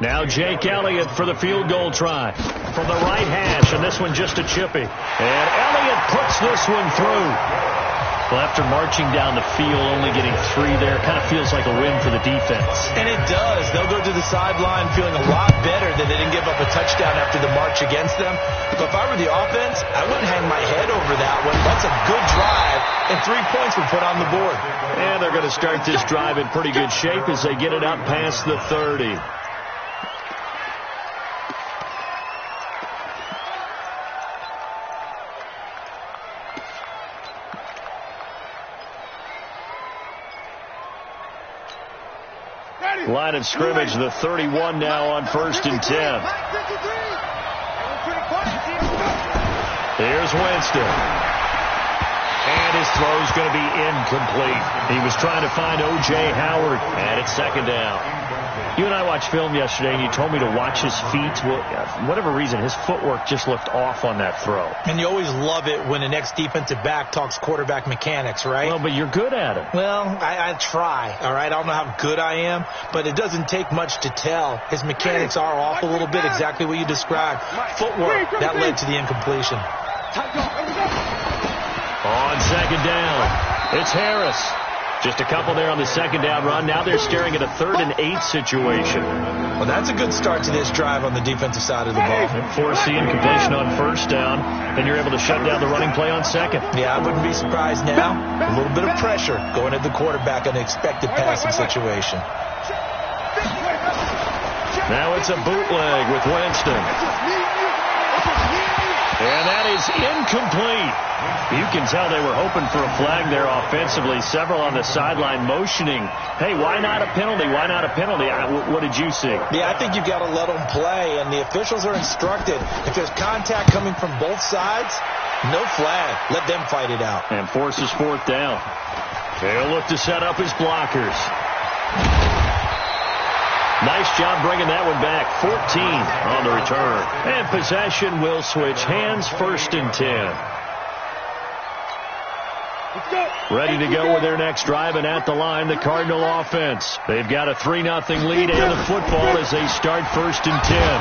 Now Jake Elliott for the field goal try from the right hash, and this one just a chippy. And Elliott puts this one through. Well, after marching down the field, only getting 3 there, kind of feels like a win for the defense. And it does. They'll go to the sideline feeling a lot better that they didn't give up a touchdown after the march against them. But if I were the offense, I wouldn't hang my head over that one. That's a good drive, and 3 points were put on the board. And they're going to start this drive in pretty good shape as they get it up past the 30. Line of scrimmage, the 31 now on 1st and 10. Here's Winston. And his throw's going to be incomplete. He was trying to find O.J. Howard, and it's 2nd down. You and I watched film yesterday, and you told me to watch his feet. Well, for whatever reason, his footwork just looked off on that throw. And you always love it when the next defensive back talks quarterback mechanics, right? Well, but you're good at it. Well, I try, all right? I don't know how good I am, but it doesn't take much to tell. His mechanics are off a little bit, exactly what you described. Footwork, that led to the incompletion. On 2nd down, it's Harris. Just a couple there on the 2nd down run. Now they're staring at a 3rd and 8 situation. Well, that's a good start to this drive on the defensive side of the ball. Force the incompletion on 1st down, then you're able to shut down the running play on 2nd. Yeah, I wouldn't be surprised now. A little bit of pressure going at the quarterback on an expected passing situation. Now it's a bootleg with Winston. And that is incomplete. You can tell they were hoping for a flag there offensively. Several on the sideline motioning, hey, why not a penalty? Why not a penalty? What did you see? Yeah, I think you've got to let them play, and the officials are instructed. If there's contact coming from both sides, no flag. Let them fight it out. And forces 4th down. They'll look to set up his blockers. Nice job bringing that one back. 14 on the return. And possession will switch hands, 1st and 10. Ready to go with their next drive, and at the line, the Cardinal offense. They've got a 3-0 lead and the football as they start 1st and 10.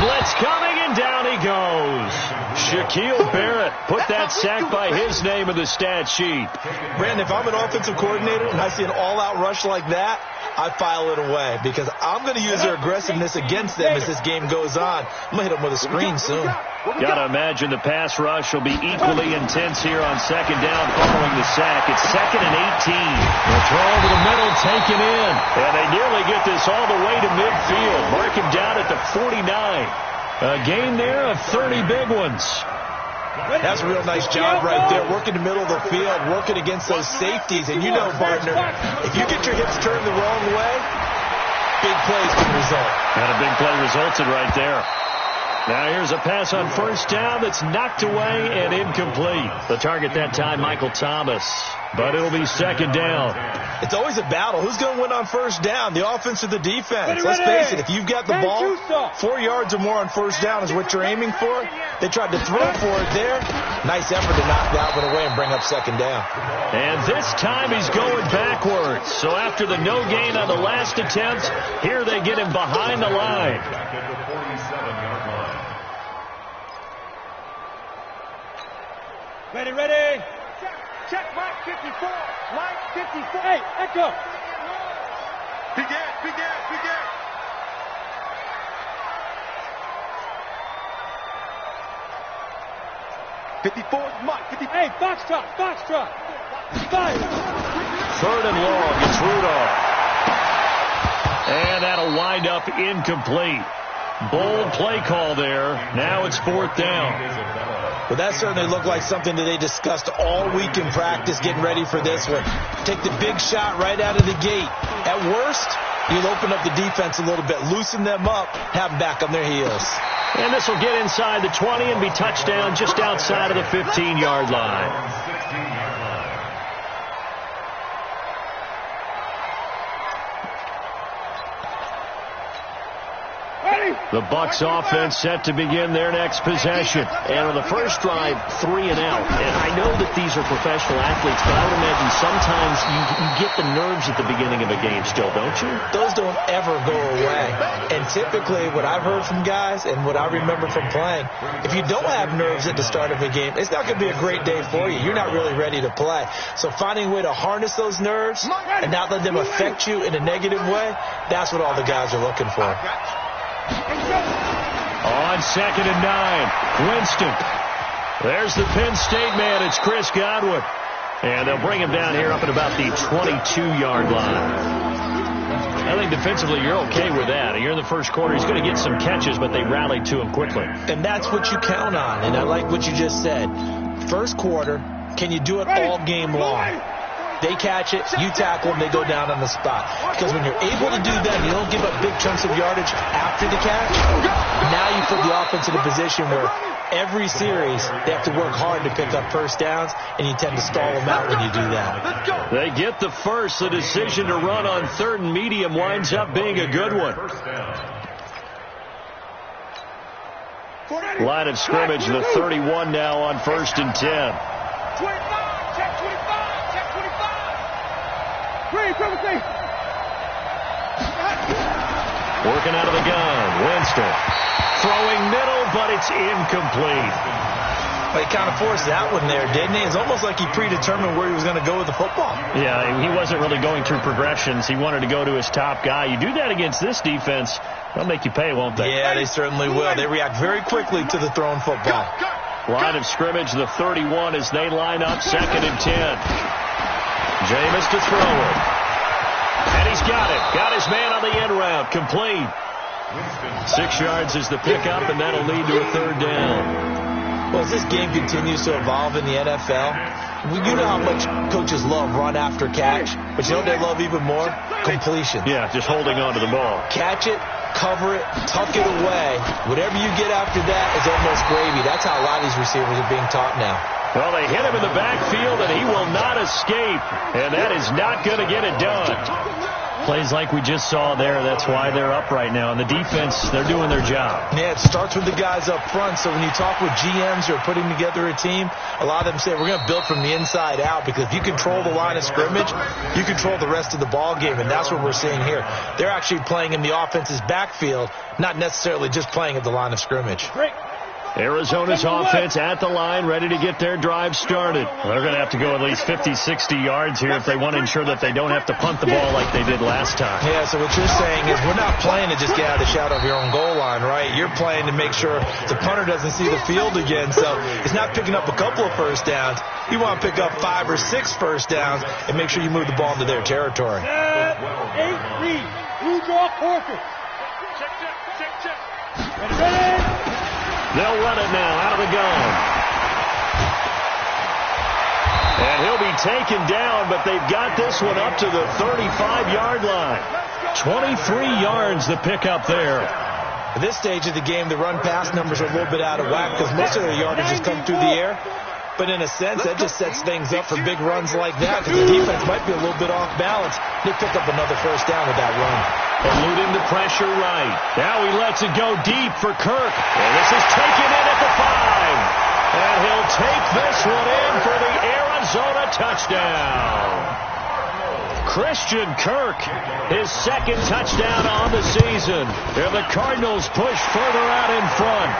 Blitz coming, and down he goes. Shaquille Barrett put that sack by his name in the stat sheet. Brandon, if I'm an offensive coordinator and I see an all-out rush like that, I file it away because I'm going to use their aggressiveness against them as this game goes on. I'm going to hit them with a screen soon. Got to imagine the pass rush will be equally intense here on 2nd down following the sack. It's 2nd and 18. The throw over the middle taken in. And they nearly get this all the way to midfield. Mark him down at the 49. A gain there of 30 big ones. That's a real nice job right there, working the middle of the field, working against those safeties. And you know, partner, if you get your hips turned the wrong way, big plays can result. And a big play resulted right there. Now here's a pass on 1st down that's knocked away and incomplete. The target that time, Michael Thomas. But it'll be 2nd down. It's always a battle. Who's going to win on 1st down, the offense or the defense? Let's face it, if you've got the ball, 4 yards or more on 1st down is what you're aiming for. They tried to throw for it there. Nice effort to knock that one away and bring up 2nd down. And this time he's going backwards. So after the no gain on the last attempt, here they get him behind the line. Ready. Check, Mike 54. Mike 54. Hey, echo. Begin. 54 is Mike. 50. Hey, Foxtrot. Fire. 3rd and long. It's Rudolph. And that'll wind up incomplete. Bold play call there. Now it's 4th down. Well, that certainly looked like something that they discussed all week in practice, getting ready for this one. Take the big shot right out of the gate. At worst, you'll open up the defense a little bit, loosen them up, have them back on their heels. And this will get inside the 20 and be touchdown just outside of the 15-yard line. The Bucs offense set to begin their next possession. And on the first drive, 3 and out. And I know that these are professional athletes, but I would imagine sometimes you get the nerves at the beginning of a game still, don't you? Those don't ever go away. And typically what I've heard from guys and what I remember from playing, if you don't have nerves at the start of a game, it's not going to be a great day for you. You're not really ready to play. So finding a way to harness those nerves and not let them affect you in a negative way, that's what all the guys are looking for. On 2nd and 9, Winston. There's the Penn State man. It's Chris Godwin. And they'll bring him down here up at about the 22-yard line. I think defensively you're okay with that. You're in the first quarter. He's going to get some catches, but they rallied to him quickly. And that's what you count on. And I like what you just said. First quarter, can you do it all game long? They catch it, you tackle them, they go down on the spot. Because when you're able to do that, you don't give up big chunks of yardage after the catch. Now you put the offense in a position where every series they have to work hard to pick up first downs, and you tend to stall them out when you do that. They get the first. The decision to run on 3rd and medium winds up being a good one. Line of scrimmage, the 31 now on 1st and 10. Working out of the gun, Winston. Throwing middle, but it's incomplete. Well, he kind of forced that one there, didn't he? It's almost like he predetermined where he was going to go with the football. Yeah, he wasn't really going through progressions. He wanted to go to his top guy. You do that against this defense, they'll make you pay, won't they? Yeah, they certainly will. They react very quickly to the thrown football. Line of scrimmage, the 31 as they line up 2nd and 10. Jameis to throw it. And he's got it. Got his man on the end route. Complete. 6 yards is the pickup, and that'll lead to a 3rd down. Well, as this game continues to evolve in the NFL, you know how much coaches love run after catch, but you know what they love even more? Completion. Yeah, just holding on to the ball. Catch it, cover it, tuck it away. Whatever you get after that is almost gravy. That's how a lot of these receivers are being taught now. Well, they hit him in the backfield, and he will not escape. And that is not going to get it done. Plays like we just saw there. That's why they're up right now. And the defense, they're doing their job. Yeah, it starts with the guys up front. So when you talk with GMs who are putting together a team, a lot of them say, we're going to build from the inside out. Because if you control the line of scrimmage, you control the rest of the ball game. And that's what we're seeing here. They're actually playing in the offense's backfield, not necessarily just playing at the line of scrimmage. Arizona's offense at the line, ready to get their drive started. They're going to have to go at least 50, 60 yards here if they want to ensure that they don't have to punt the ball like they did last time. Yeah, so what you're saying is we're not playing to just get out of the shadow of your own goal line, right? You're playing to make sure the punter doesn't see the field again. So it's not picking up a couple of first downs. You want to pick up 5 or 6 first downs and make sure you move the ball into their territory. 8 read. Blue draw quarter. Check. Ready? They'll run it now out of the gun. And he'll be taken down, but they've got this one up to the 35-yard line. 23 yards the pickup there. At this stage of the game, the run-pass numbers are a little bit out of whack because most of their yardage has come through the air. But in a sense, that just sets things up for big runs like that because the defense might be a little bit off balance. They pick up another first down with that run. Eluding the pressure right. Now he lets it go deep for Kirk. And this is taken in at the 5. And he'll take this one in for the Arizona touchdown. Christian Kirk, his 2nd touchdown on the season. And the Cardinals push further out in front.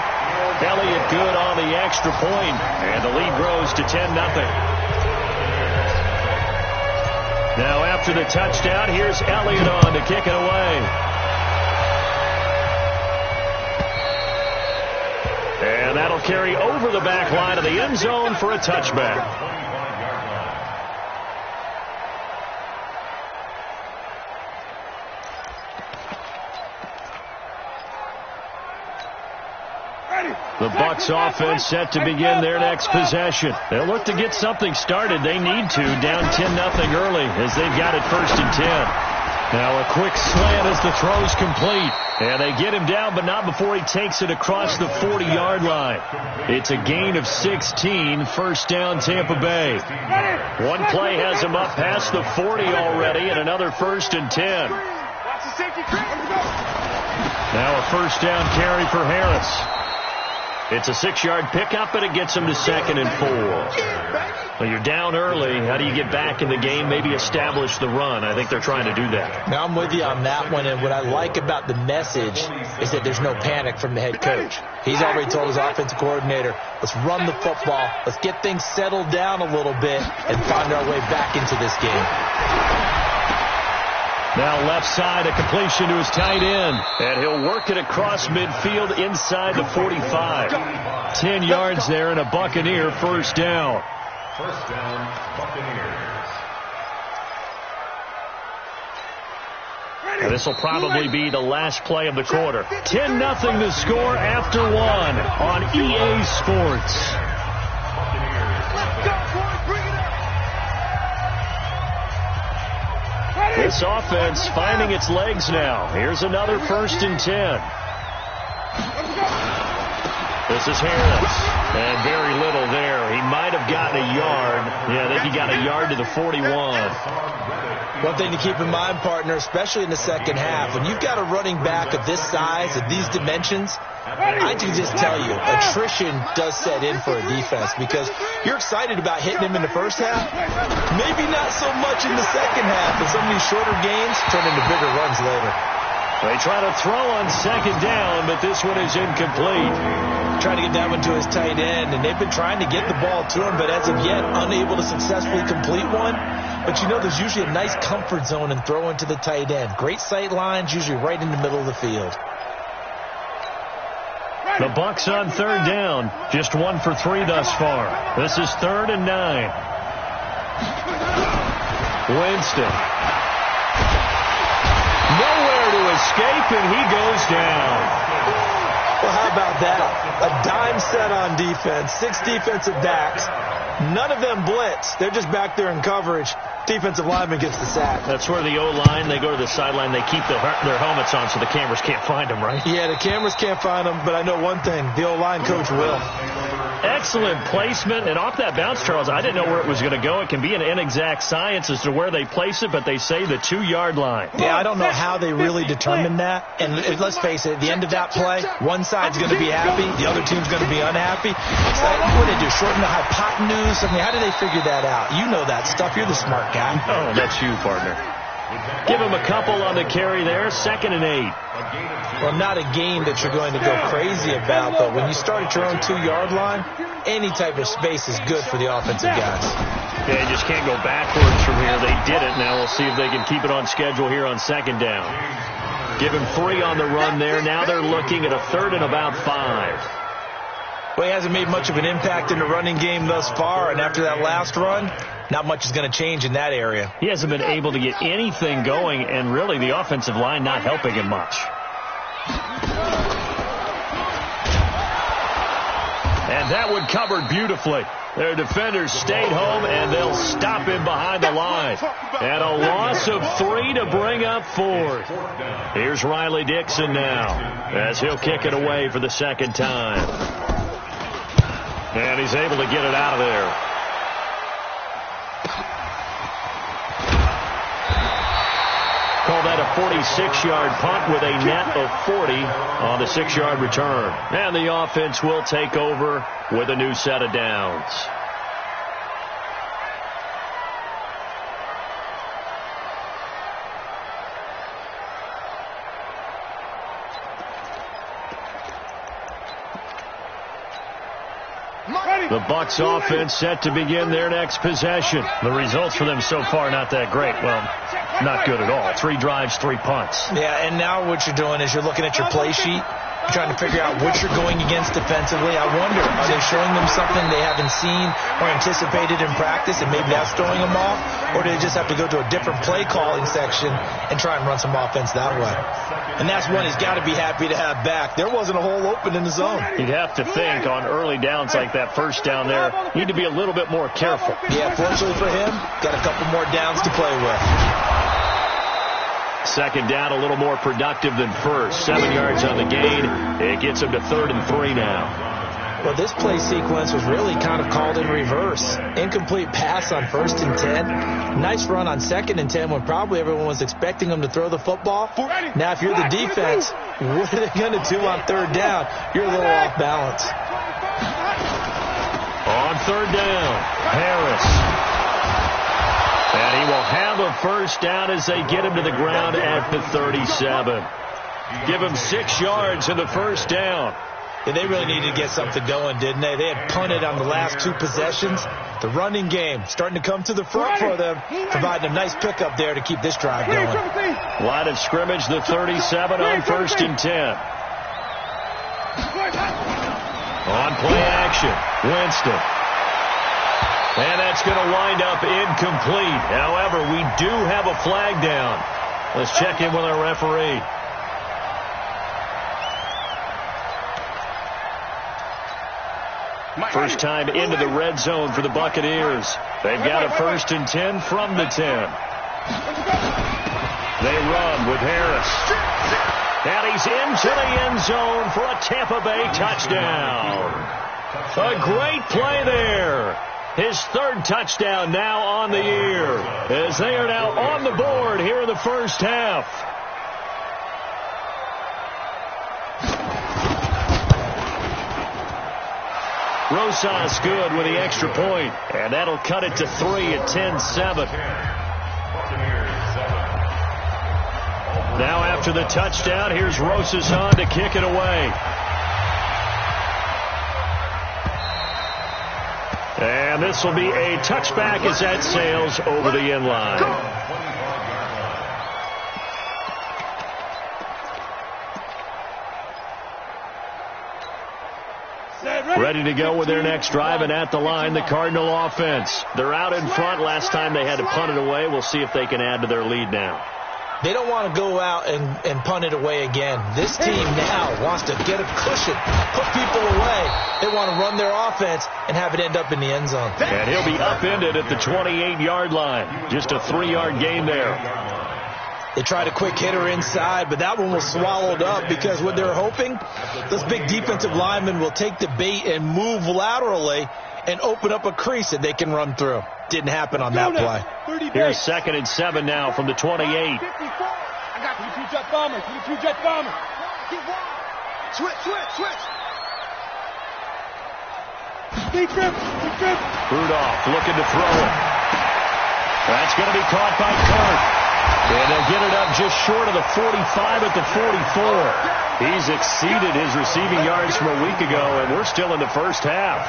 Elliott good on the extra point, and the lead grows to 10-0. Now after the touchdown, here's Elliott on to kick it away. And that'll carry over the back line of the end zone for a touchback. The Bucs offense set to begin their next possession. They'll look to get something started. They need to, down 10-0 early as they've got it 1st and 10. Now a quick slant as the throw's complete. And they get him down, but not before he takes it across the 40-yard line. It's a gain of 16, 1st down Tampa Bay. One play has him up past the 40 already, and another 1st and 10. Watch the safety, Chris. Let's go. Now a first down carry for Harris. It's a 6-yard pickup, and it gets him to 2nd and 4. Well, you're down early. How do you get back in the game? Maybe establish the run. I think they're trying to do that. Now, I'm with you on that one, and what I like about the message is that there's no panic from the head coach. He's already told his offensive coordinator, let's run the football, let's get things settled down a little bit, and find our way back into this game. Now left side, a completion to his tight end. And he'll work it across midfield inside the 45. 10 yards there and a Buccaneer first down. First down, Buccaneers. And this will probably be the last play of the quarter. 10-0 the score after 1 on EA Sports. This offense finding its legs now. Here's another 1st and 10. This is Harris. And very little there. He might have gotten a yard. Yeah, I think he got a yard to the 41. One thing to keep in mind, partner, especially in the second half, when you've got a running back of this size, of these dimensions, I can just tell you, attrition does set in for a defense because you're excited about hitting him in the first half. Maybe not so much in the second half, but some of these shorter gains turn into bigger runs later. They try to throw on 2nd down, but this one is incomplete. Trying to get that one to his tight end, and they've been trying to get the ball to him, but as of yet, unable to successfully complete one. But you know, there's usually a nice comfort zone in throwing to the tight end. Great sight lines, usually right in the middle of the field. The Bucs on 3rd down. Just 1 for 3 thus far. This is 3rd and 9. Winston. Nowhere to escape, and he goes down. Well, how about that? A dime set on defense. 6 defensive backs. None of them blitz. They're just back there in coverage. Defensive lineman gets the sack. That's where the O-line, they go to the sideline, they keep their helmets on so the cameras can't find them, right? Yeah, the cameras can't find them, but I know one thing. The O-line coach will. Excellent placement, and off that bounce, Charles, I didn't know where it was going to go. It can be an inexact science as to where they place it, but they say the 2-yard line. Yeah, I don't know how they really determine that. And let's face it, at the end of that play, one side's going to be happy, the other team's going to be unhappy. It's like, what do they do, shorten the hypotenuse? I mean, how do they figure that out? You know that stuff. You're the smart guy. Oh, that's you, partner. Give him a couple on the carry there, 2nd and 8. Well, not a game that you're going to go crazy about, but when you start at your own 2-yard line, any type of space is good for the offensive guys. Yeah, you just can't go backwards from here. They did it. Now we'll see if they can keep it on schedule here on 2nd down. Give him 3 on the run there. Now they're looking at a 3rd and about 5. Well, he hasn't made much of an impact in the running game thus far, and after that last run, not much is going to change in that area. He hasn't been able to get anything going, and really the offensive line not helping him much. And that one covered beautifully. Their defenders stayed home, and they'll stop him behind the line. And a loss of 3 to bring up 4th. Here's Riley Dixon now, as he'll kick it away for the 2nd time. And he's able to get it out of there. Call that a 46-yard punt with a net of 40 on the 6-yard return. And the offense will take over with a new set of downs. The Bucs offense set to begin their next possession. The results for them so far not that great. Well, not good at all. 3 drives, 3 punts. Yeah, and now what you're doing is you're looking at your play sheet. You're trying to figure out what you're going against defensively. I wonder, are they showing them something they haven't seen or anticipated in practice, and maybe that's throwing them off? Or do they just have to go to a different play calling section and try and run some offense that way? And that's one he's got to be happy to have back. There wasn't a hole open in the zone. You'd have to think on early downs like that first down there, need to be a little bit more careful. Yeah, fortunately for him, got a couple more downs to play with. 2nd down, a little more productive than first. 7 yards on the gain. It gets him to 3rd and 3 now. Well, this play sequence was really kind of called in reverse. Incomplete pass on 1st and 10. Nice run on 2nd and 10 when probably everyone was expecting them to throw the football. Now, if you're the defense, what are they going to do on 3rd down? You're a little off balance. On 3rd down, Harris. And he will have a 1st down as they get him to the ground at the 37. Give him 6 yards in the 1st down. Yeah, they really needed to get something going, didn't they? They had punted on the last 2 possessions. The running game starting to come to the front for them, providing a nice pickup there to keep this drive going. Line of scrimmage, the 37 on 1st and 10. On play action, Winston. And that's going to wind up incomplete. However, we do have a flag down. Let's check in with our referee. First time into the red zone for the Buccaneers. They've got a 1st and 10 from the 10. They run with Harris. And he's into the end zone for a Tampa Bay touchdown. A great play there. His 3rd touchdown now on the year, as they are now on the board here in the 1st half. Rosas good with the extra point, and that'll cut it to 3 at 10-7. Now after the touchdown, here's Rosas on to kick it away. And this will be a touchback as that sails over the end line. Ready to go with their next drive, and at the line, the Cardinal offense. They're out in front. Last time they had to punt it away. We'll see if they can add to their lead now. They don't want to go out and punt it away again. This team now wants to get a cushion, put people away. They want to run their offense and have it end up in the end zone. And he'll be upended at the 28-yard line. Just a 3-yard gain there. They tried a quick hitter inside, but that one was swallowed up because what they're hoping, those big defensive linemen will take the bait and move laterally and open up a crease that they can run through. Didn't happen on that play. Here's 2nd and 7 now from the 28. I got you. Two jet bombers. Two jet bombers. Switch. Deep trip. Rudolph looking to throw it. That's going to be caught by Kurt. And they'll get it up just short of the 45 at the 44. He's exceeded his receiving yards from a week ago, and we're still in the 1st half.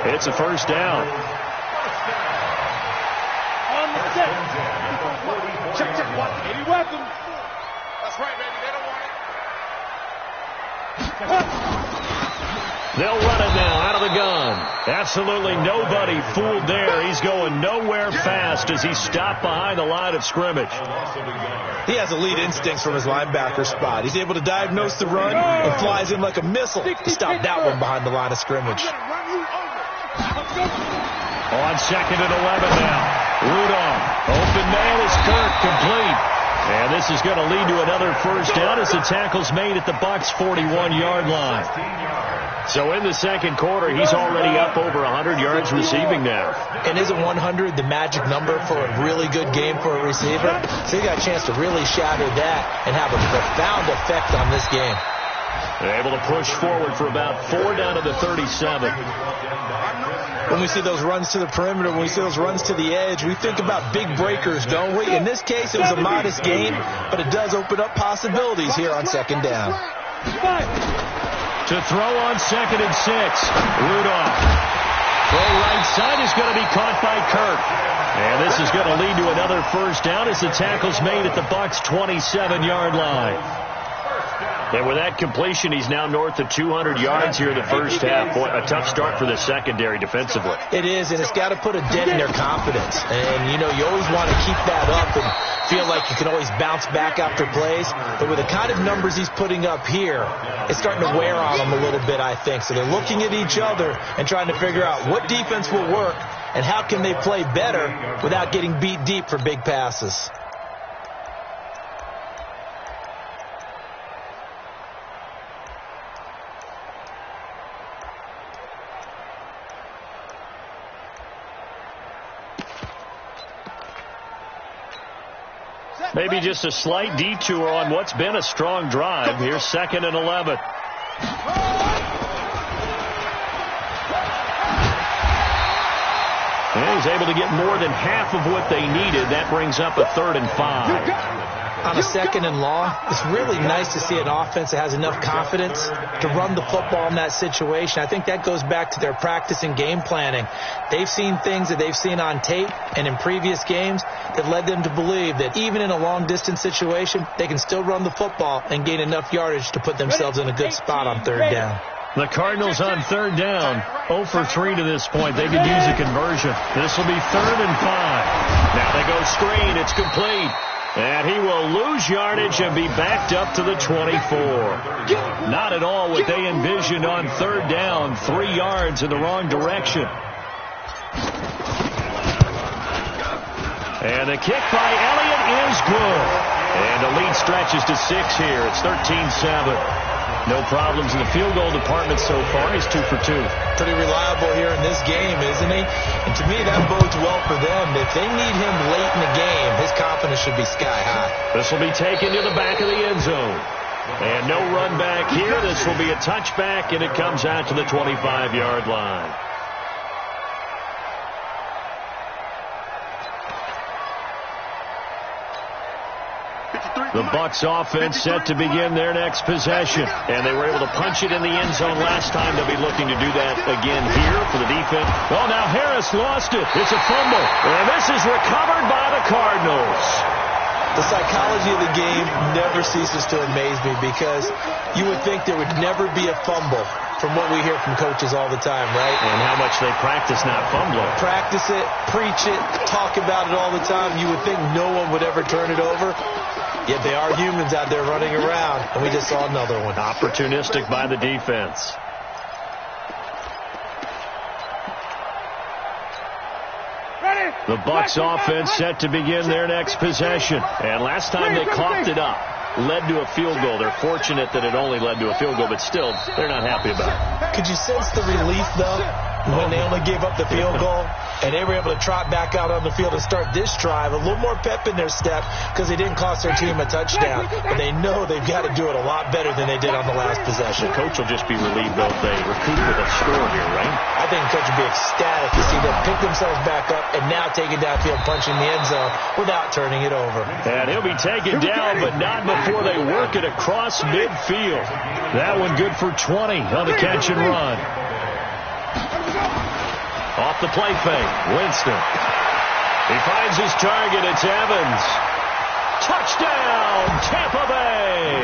It's a 1st down. On the set. Check. Watch. Any weapon. That's right, baby. They don't want it. They'll run it now out of the gun. Absolutely nobody fooled there. He's going nowhere fast as he's stopped behind the line of scrimmage. He has elite instincts from his linebacker spot. He's able to diagnose the run and flies in like a missile to stop that one behind the line of scrimmage. On 2nd and 11 now. Rudolph. Open man is Kirk, complete. And this is going to lead to another 1st down as the tackle's made at the Bucs' 41-yard line. So in the 2nd quarter, he's already up over 100 yards receiving now. And isn't 100 the magic number for a really good game for a receiver? So you got a chance to really shatter that and have a profound effect on this game. They're able to push forward for about 4 down to the 37. When we see those runs to the perimeter, when we see those runs to the edge, we think about big breakers, don't we? In this case, it was a modest gain, but it does open up possibilities here on 2nd down. To throw on 2nd and 6. Rudolph. Throw right side is going to be caught by Kirk. And this is going to lead to another 1st down as the tackle's made at the Bucs' 27-yard line. And with that completion, he's now north of 200 yards here in the 1st half. Boy, a tough start for the secondary defensively. It is, and it's got to put a dent in their confidence. And, you know, you always want to keep that up and feel like you can always bounce back after plays. But with the kind of numbers he's putting up here, it's starting to wear on them a little bit, I think. So they're looking at each other and trying to figure out what defense will work and how can they play better without getting beat deep for big passes. Maybe just a slight detour on what's been a strong drive. Here's 2nd and 11. And he's able to get more than half of what they needed. That brings up a 3rd and 5. On a 2nd and long, it's really nice to see an offense that has enough confidence to run the football in that situation. I think that goes back to their practice and game planning. They've seen things that they've seen on tape and in previous games that led them to believe that even in a long-distance situation, they can still run the football and gain enough yardage to put themselves in a good spot on 3rd down. The Cardinals on 3rd down, 0 for 3 to this point. They could use a conversion. This will be 3rd and 5. Now they go screen. It's complete. And he will lose yardage and be backed up to the 24. Not at all what they envisioned on 3rd down. 3 yards in the wrong direction. And the kick by Elliott is good. And the lead stretches to 6 here. It's 13-7. No problems in the field goal department so far. He's 2 for 2. Pretty reliable here in this game, isn't he? And to me, that bodes well for them. If they need him late in the game, his confidence should be sky high. This will be taken to the back of the end zone. And no run back here. This will be a touchback, and it comes out to the 25-yard line. The Bucs offense set to begin their next possession. And they were able to punch it in the end zone last time. They'll be looking to do that again here for the defense. Oh, now Harris lost it. It's a fumble. And this is recovered by the Cardinals. The psychology of the game never ceases to amaze me because you would think there would never be a fumble from what we hear from coaches all the time, right? And how much they practice not fumbling. Practice it, preach it, talk about it all the time. You would think no one would ever turn it over. Yet they are humans out there running around, and we just saw another one. Opportunistic by the defense. The Bucs offense set to begin their next possession. And last time they coughed it up, led to a field goal. They're fortunate that it only led to a field goal, but still, they're not happy about it. Could you sense the relief, though, when they only gave up the field goal? And they were able to trot back out on the field and start this drive. A little more pep in their step because they didn't cost their team a touchdown. But they know they've got to do it a lot better than they did on the last possession. The coach will just be relieved, though, if they recoup with a score here, right? I think the coach will be ecstatic to see them pick themselves back up and now take it downfield, punching the end zone without turning it over. And he'll be taken down, but not before they work it across midfield. That one good for 20 on the catch and run. Off the play fake, Winston. He finds his target. It's Evans. Touchdown, Tampa Bay.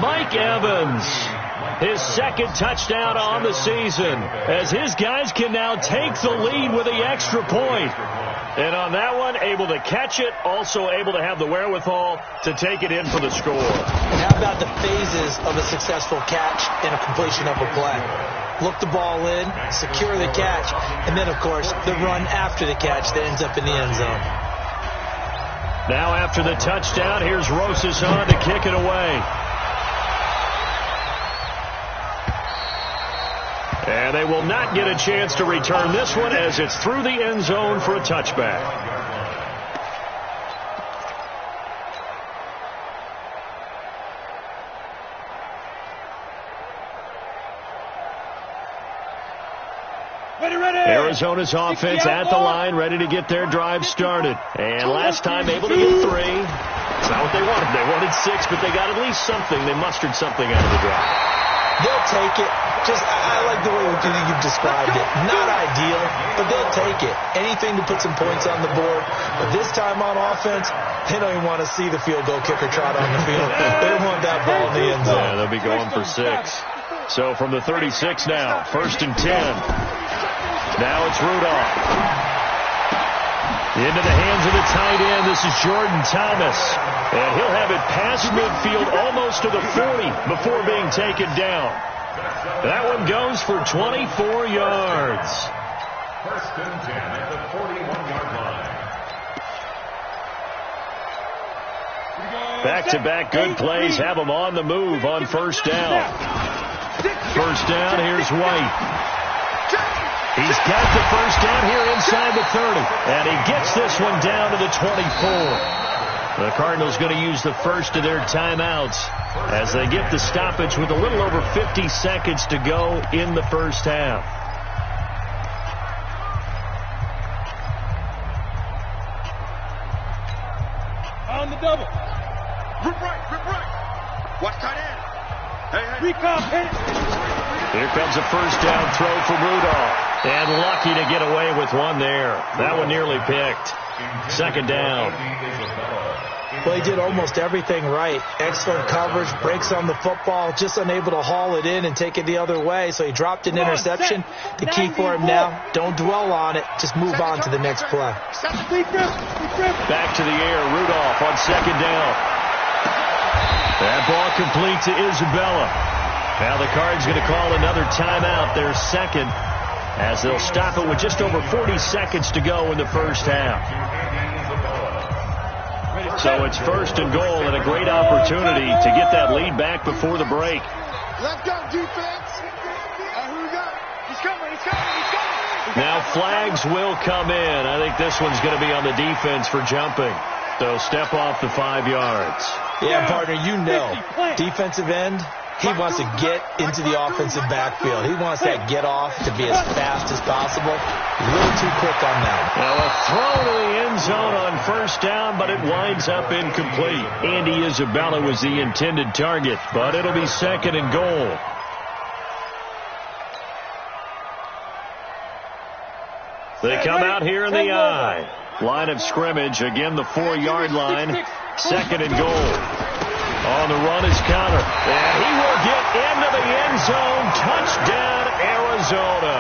Mike Evans, his 2nd touchdown on the season, as his guys can now take the lead with the extra point. And on that one, able to catch it, also able to have the wherewithal to take it in for the score. And how about the phases of a successful catch and a completion of a play? Look the ball in, secure the catch, and then, of course, the run after the catch that ends up in the end zone. Now after the touchdown, here's Rosas on to kick it away. And they will not get a chance to return this one as it's through the end zone for a touchback. Arizona's offense at the line, ready to get their drive started. And last time able to get 3. It's not what they wanted. They wanted 6, but they got at least something. They mustered something out of the drive. They'll take it. I like the way you've described it. Not ideal, but they'll take it. Anything to put some points on the board. But this time on offense, they don't even want to see the field goal kicker trot on the field. They want that ball in the end zone. Yeah, they'll be going for 6. So from the 36 now, 1st and 10. Now it's Rudolph. Into the hands of the tight end. This is Jordan Thomas. And he'll have it past midfield almost to the 40 before being taken down. That one goes for 24 yards. 1st and 10 at the 41-yard line. Back-to-back good plays have them on the move on 1st down. 1st down, here's White. He's got the 1st down here inside the 30. And he gets this one down to the 24. The Cardinals going to use the first of their timeouts as they get the stoppage with a little over 50 seconds to go in the first half. On the double. Rip right. Watch tight end. Hey. Recon, hit. Here comes a first down throw for Rudolph. And lucky to get away with one there. That one nearly picked. Second down. Well, he did almost everything right. Excellent coverage, breaks on the football, just unable to haul it in and take it the other way. So he dropped an interception. The key for him now, don't dwell on it. Just move on to the next play. Back to the air. Rudolph on second down. That ball complete to Isabella. Now the Cards going to call another timeout, their second, as they'll stop it with just over 40 seconds to go in the first half. So it's first and goal and a great opportunity to get that lead back before the break. Let's go, defense. Who we got? He's coming. Now flags will come in. I think this one's going to be on the defense for jumping. So step off the 5 yards. Yeah, partner, you know, defensive end, he wants to get into the offensive backfield. He wants that get off to be as fast as possible. A little too quick on that. Now a throw to the end zone on first down, but it winds up incomplete. Andy Isabella was the intended target, but it'll be second and goal. They come out here in the I. Line of scrimmage, again the 4-yard line. Second and goal. On the run is Connor. And he will get into the end zone. Touchdown, Arizona.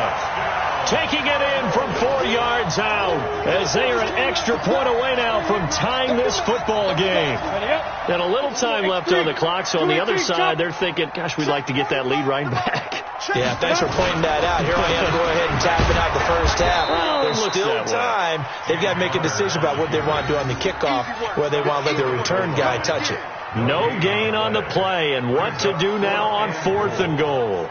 Taking it in from 4 yards out as they are an extra point away now from tying this football game. And a little time left on the clock, so on the other side, they're thinking, gosh, we'd like to get that lead right back. Yeah, thanks for pointing that out. Here I am, go ahead and tapping out the first half. There's still time. They've got to make a decision about what they want to do on the kickoff, whether they want to let their return guy touch it. No gain on the play, and what to do now on fourth and goal.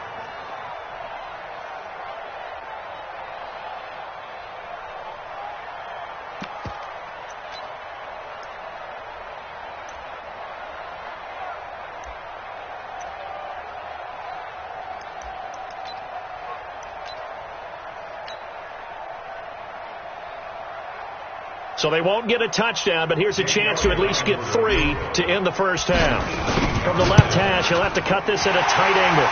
So they won't get a touchdown, but here's a chance to at least get 3 to end the first half. From the left hash, he'll have to cut this at a tight angle.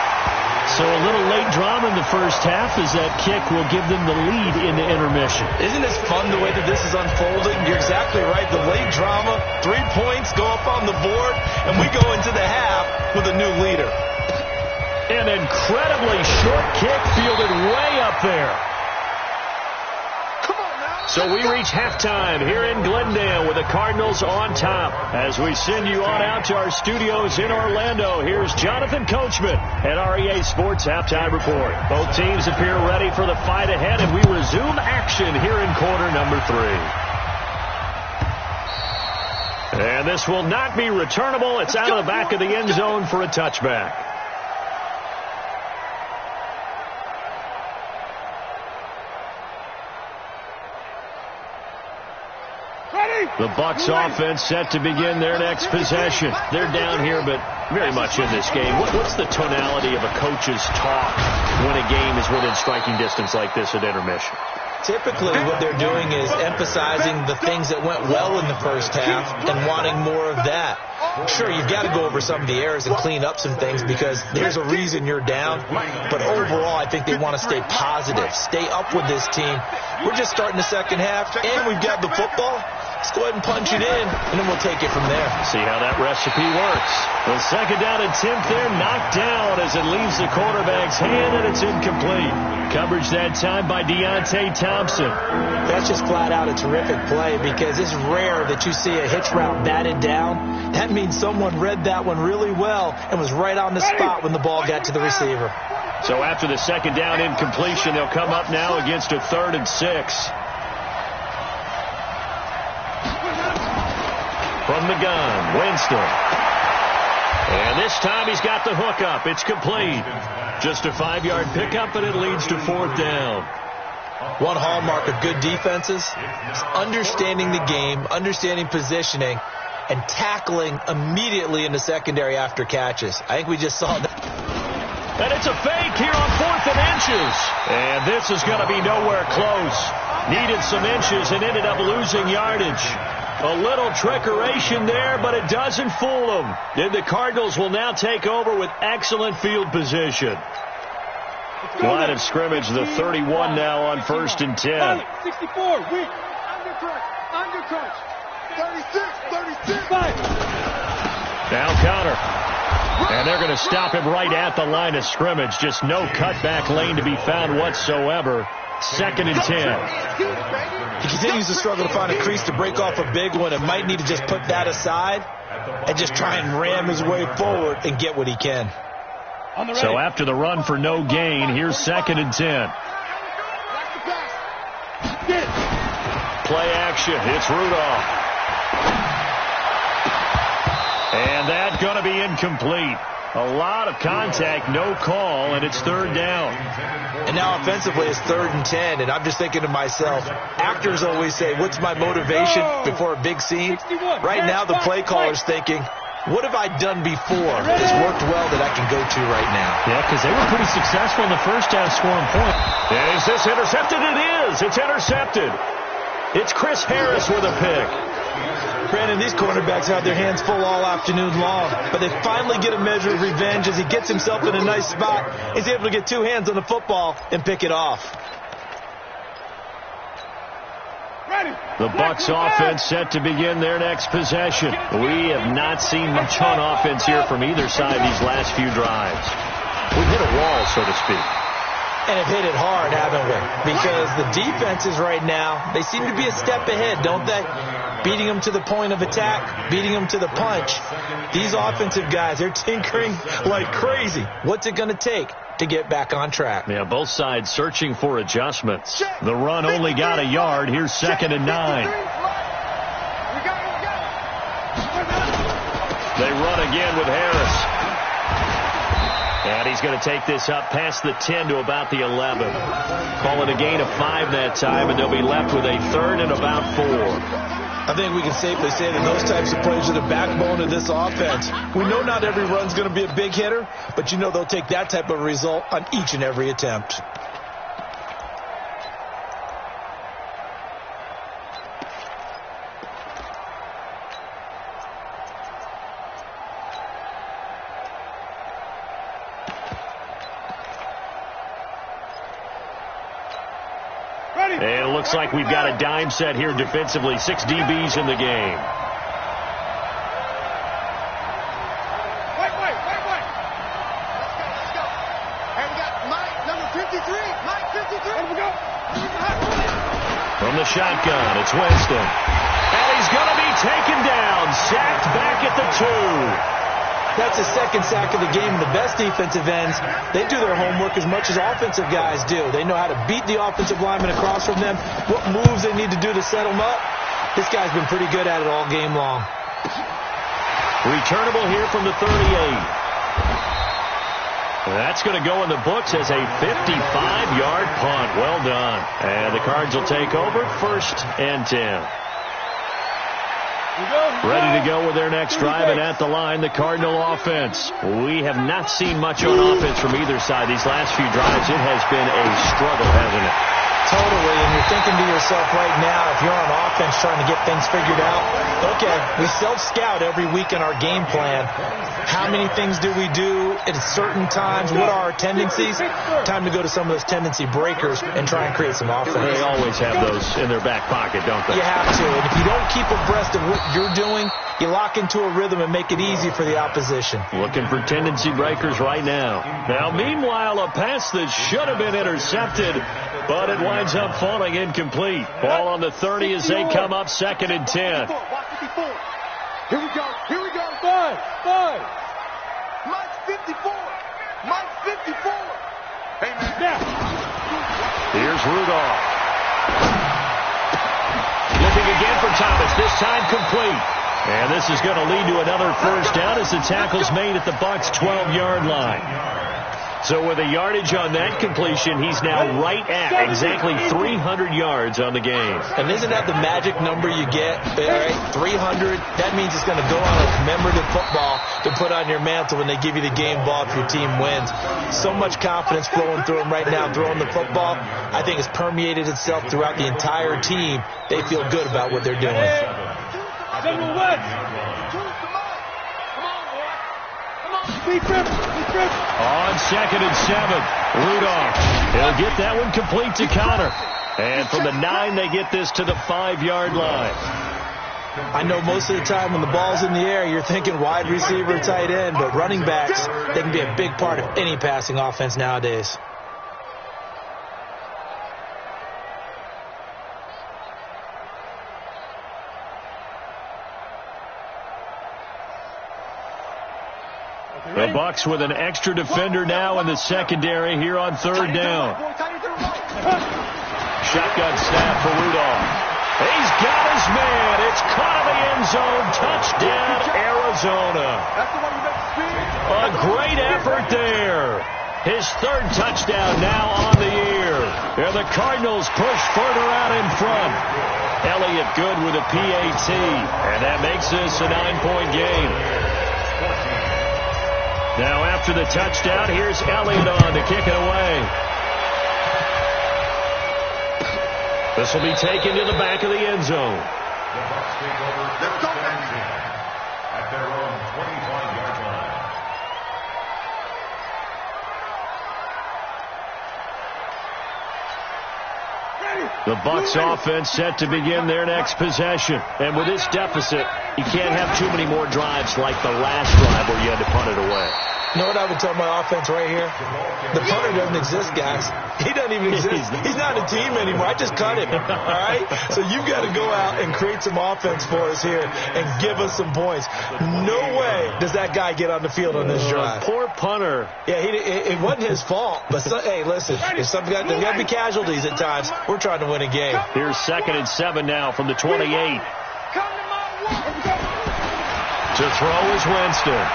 So a little late drama in the first half as that kick will give them the lead into intermission. Isn't this fun the way that this is unfolding? You're exactly right. The late drama, 3 points go up on the board, and we go into the half with a new leader. An incredibly short kick fielded way up there. So we reach halftime here in Glendale with the Cardinals on top. As we send you on out to our studios in Orlando, here's Jonathan Coachman at REA Sports Halftime Report. Both teams appear ready for the fight ahead, and we resume action here in quarter number 3. And this will not be returnable. It's out of the back of the end zone for a touchback. The Bucs offense set to begin their next possession. They're down here, but very much in this game. What's the tonality of a coach's talk when a game is within striking distance like this at intermission? Typically, what they're doing is emphasizing the things that went well in the first half and wanting more of that. Sure, you've got to go over some of the errors and clean up some things because there's a reason you're down. But overall, I think they want to stay positive, stay up with this team. We're just starting the second half, and we've got the football. Let's go ahead and punch it in, and then we'll take it from there. See how that recipe works. The second down attempt there knocked down as it leaves the quarterback's hand, and it's incomplete. Coverage that time by Deontay Thompson. That's just flat out a terrific play because it's rare that you see a hitch route batted down. That means someone read that one really well and was right on the spot when the ball got to the receiver. So after the second down incompletion, they'll come up now against a 3rd and 6. From the gun, Winston. And this time he's got the hook up. It's complete. Just a 5-yard pickup, and it leads to 4th down. One hallmark of good defenses is understanding the game, understanding positioning, and tackling immediately in the secondary after catches. I think we just saw that. And it's a fake here on 4th and inches. And this is going to be nowhere close. Needed some inches and ended up losing yardage. A little trickeration there, but it doesn't fool them. And the Cardinals will now take over with excellent field position. Line of scrimmage, the 31 now on 1st and 10. 64, weak. Undercrunch. 36. Now counter. And they're going to stop him right at the line of scrimmage. Just no cutback lane to be found whatsoever. 2nd and 10. He continues to struggle to find a crease to break off a big one and might need to just put that aside and just try and ram his way forward and get what he can. So after the run for no gain, here's 2nd and 10. Play action. It's Rudolph. And that's going to be incomplete. A lot of contact, no call, and it's 3rd down. And now offensively it's 3rd and 10, and I'm just thinking to myself, actors always say, what's my motivation before a big scene? Right now the play caller's thinking, what have I done before that's worked well that I can go to right now? Yeah, because they were pretty successful in the first half scoring point. Is this intercepted? It is. It's intercepted. It's Chris Harris with a pick. Brandon, these cornerbacks have their hands full all afternoon long, but they finally get a measure of revenge as he gets himself in a nice spot. He's able to get 2 hands on the football and pick it off. The Bucs offense set to begin their next possession. We have not seen much on offense here from either side these last few drives. We've hit a wall, so to speak. And have hit it hard, haven't we? Because the defenses right now, they seem to be a step ahead, don't they? Beating them to the point of attack, beating them to the punch. These offensive guys, they're tinkering like crazy. What's it going to take to get back on track? Yeah, both sides searching for adjustments. The run only got a yard. Here's 2nd and 9. They run again with Harris. And he's going to take this up past the 10 to about the 11. Call it a gain of 5 that time, and they'll be left with a 3rd and about 4. I think we can safely say that those types of plays are the backbone of this offense. We know not every run's going to be a big hitter, but you know they'll take that type of result on each and every attempt. And it looks like we've got a dime set here defensively. 6 DBs in the game. Wait. Let's go. And we got Mike, number 53. Mike, 53. Here we go. From the shotgun, it's Winston. And he's going to be taken down. Sacked back at the 2. That's the 2nd sack of the game. The best defensive ends, they do their homework as much as offensive guys do. They know how to beat the offensive lineman across from them, what moves they need to do to set them up. This guy's been pretty good at it all game long. Returnable here from the 38. That's going to go in the books as a 55-yard punt. Well done. And the Cards will take over 1st and 10. Ready to go with their next drive, and at the line, the Cardinal offense. We have not seen much on offense from either side these last few drives. It has been a struggle, hasn't it? Totally, and you're thinking to yourself right now, if you're on offense trying to get things figured out, okay, we self-scout every week in our game plan. How many things do we do at certain times? What are our tendencies? Time to go to some of those tendency breakers and try and create some offense. They always have those in their back pocket, don't they? You have to, and if you don't keep abreast of what you're doing, you lock into a rhythm and make it easy for the opposition. Looking for tendency breakers right now. Now, meanwhile, a pass that should have been intercepted, but it winds up falling incomplete. Ball on the 30 as they come up 2nd and 10. Here we go. 5. Mike 54. Hey, man. Now. Here's Rudolph. Looking again for Thomas, this time complete. And this is going to lead to another 1st down as the tackle's made at the Bucs' 12-yard line. So with the yardage on that completion, he's now right at exactly 300 yards on the game. And isn't that the magic number you get? All right, 300. That means it's going to go on a commemorative football to put on your mantle when they give you the game ball if your team wins. So much confidence flowing through him right now, throwing the football. I think it's permeated itself throughout the entire team. They feel good about what they're doing. On 2nd and 7, Rudolph. He'll get that one complete to Connor. And from the 9, they get this to the 5-yard line. I know most of the time when the ball's in the air, you're thinking wide receiver, tight end, but running backs, they can be a big part of any passing offense nowadays. The Bucs with an extra defender now in the secondary here on 3rd down. Shotgun snap for Rudolph. He's got his man. It's caught in the end zone. Touchdown, Arizona. A great effort there. His 3rd touchdown now on the year. And the Cardinals push further out in front. Elliott good with a PAT. And that makes this a 9-point game. Now after the touchdown, here's Elliott on to kick it away. This will be taken to the back of the end zone. The Bucs take over 1st and 10 at their own 25-yard line. The Bucs offense set to begin their next possession. And with this deficit, you can't have too many more drives like the last drive where you had to punt it away. You know what I would tell my offense right here? The punter doesn't exist, guys. He doesn't even exist. He's not a team anymore. I just cut him, all right? So you've got to go out and create some offense for us here and give us some points. No way does that guy get on the field on this drive. Poor punter. Yeah, it wasn't his fault. But, hey, listen, if there's got to be casualties at times. We're trying to win a game. Here's 2nd and 7 now from the 28. To throw is Winston.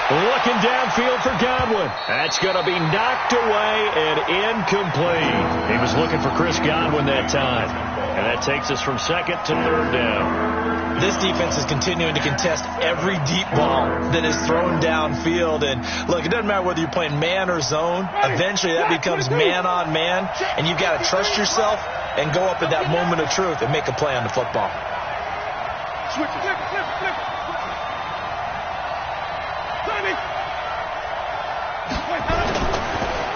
Looking downfield for Godwin. That's going to be knocked away and incomplete. He was looking for Chris Godwin that time. And that takes us from 2nd to 3rd down. This defense is continuing to contest every deep ball that is thrown downfield. And, look, it doesn't matter whether you're playing man or zone. Eventually that becomes man on man. And you've got to trust yourself and go up at that moment of truth and make a play on the football. Switch it. Flip.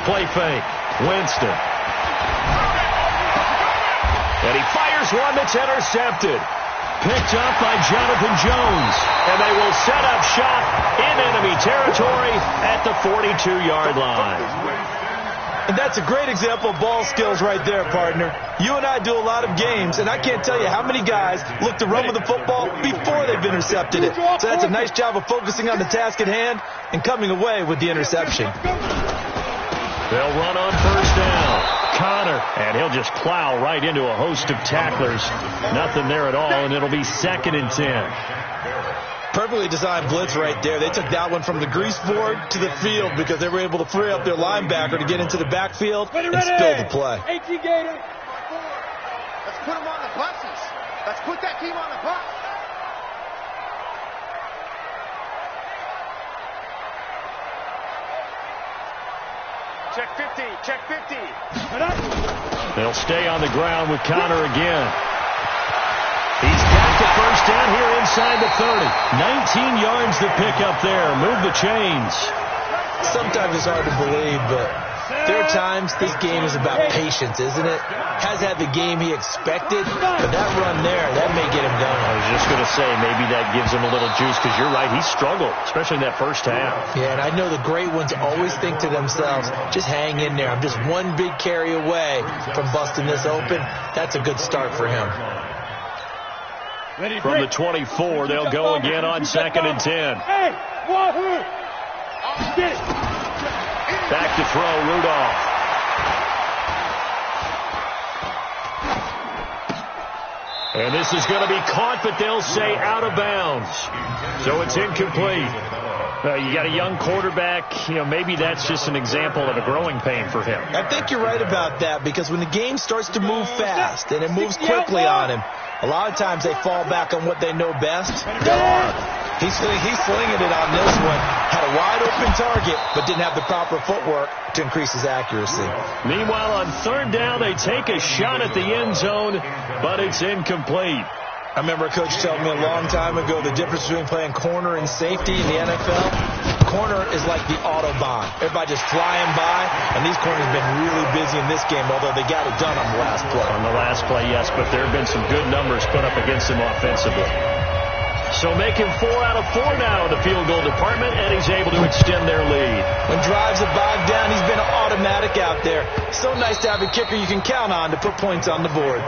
Play fake. Winston. And he fires one that's intercepted. Picked up by Jonathan Jones. And they will set up shop in enemy territory at the 42-yard line. And that's a great example of ball skills right there, partner. You and I do a lot of games, and I can't tell you how many guys look to run with the football before they've intercepted it. So that's a nice job of focusing on the task at hand and coming away with the interception. They'll run on 1st down. Connor, and he'll just plow right into a host of tacklers. Nothing there at all, and it'll be 2nd and 10. Perfectly designed blitz right there. They took that one from the grease board to the field because they were able to free up their linebacker to get into the backfield and spill the play. Let's put them on the buses. Let's put that team on the bus. Check 50. They'll stay on the ground with Connor again. He's got the 1st down here inside the 30. 19 yards to pick up there. Move the chains. Sometimes it's hard to believe, but there are times this game is about patience, isn't it? Has had the game he expected, but that run there, that may get him going. I was just going to say, maybe that gives him a little juice, because you're right, he struggled, especially in that 1st half. Yeah, and I know the great ones always think to themselves, just hang in there. I'm just one big carry away from busting this open. That's a good start for him. From the 24, they'll go again on 2nd and 10. Back to throw, Rudolph. And this is going to be caught, but they'll say out of bounds. So it's incomplete. You got a young quarterback. Maybe that's just an example of a growing pain for him. I think you're right about that, because when the game starts to move fast and it moves quickly on him, a lot of times they fall back on what they know best, their arm. He's slinging it on this one. Had a wide open target, but didn't have the proper footwork to increase his accuracy. Meanwhile, on third down, they take a shot at the end zone, but it's incomplete. I remember a coach telling me a long time ago the difference between playing corner and safety in the NFL. Corner is like the Autobahn. Everybody just flying by, and these corners have been really busy in this game, although they got it done on the last play. On the last play, yes, but there have been some good numbers put up against him offensively. So making 4 out of 4 now in the field goal department, and he's able to extend their lead. When drives are bogged down, he's been automatic out there. So nice to have a kicker you can count on to put points on the board.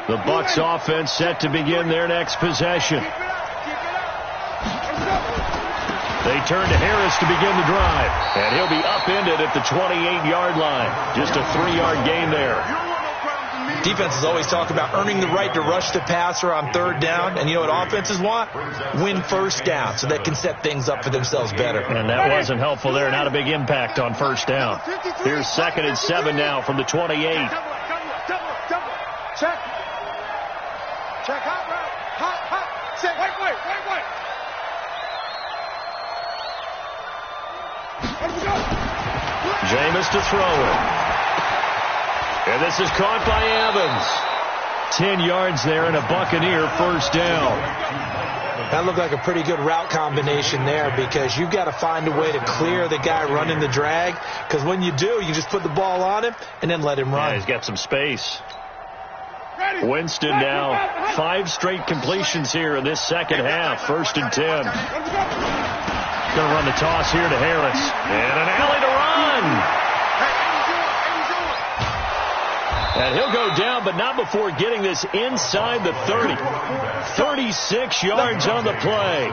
The Bucs offense set to begin their next possession. They turn to Harris to begin the drive, and he'll be upended at the 28-yard line. Just a 3-yard gain there. Defenses always talk about earning the right to rush the passer on third down, and you know what offenses want? Win first down, so they can set things up for themselves better. And that wasn't helpful there. Not a big impact on first down. Here's 2nd and 7 now from the 28. Check. Check. Hot. Check. Wait. Jameis to throw it. And this is caught by Evans. 10 yards there and a Buccaneer first down. That looked like a pretty good route combination there, because you've got to find a way to clear the guy running the drag, because when you do, you just put the ball on him and then let him run. Yeah, he's got some space. Winston now 5 straight completions here in this second half. 1st and 10. Going to run the toss here to Harris. And an alley to run. And he'll go down, but not before getting this inside the 30. 36 yards on the play.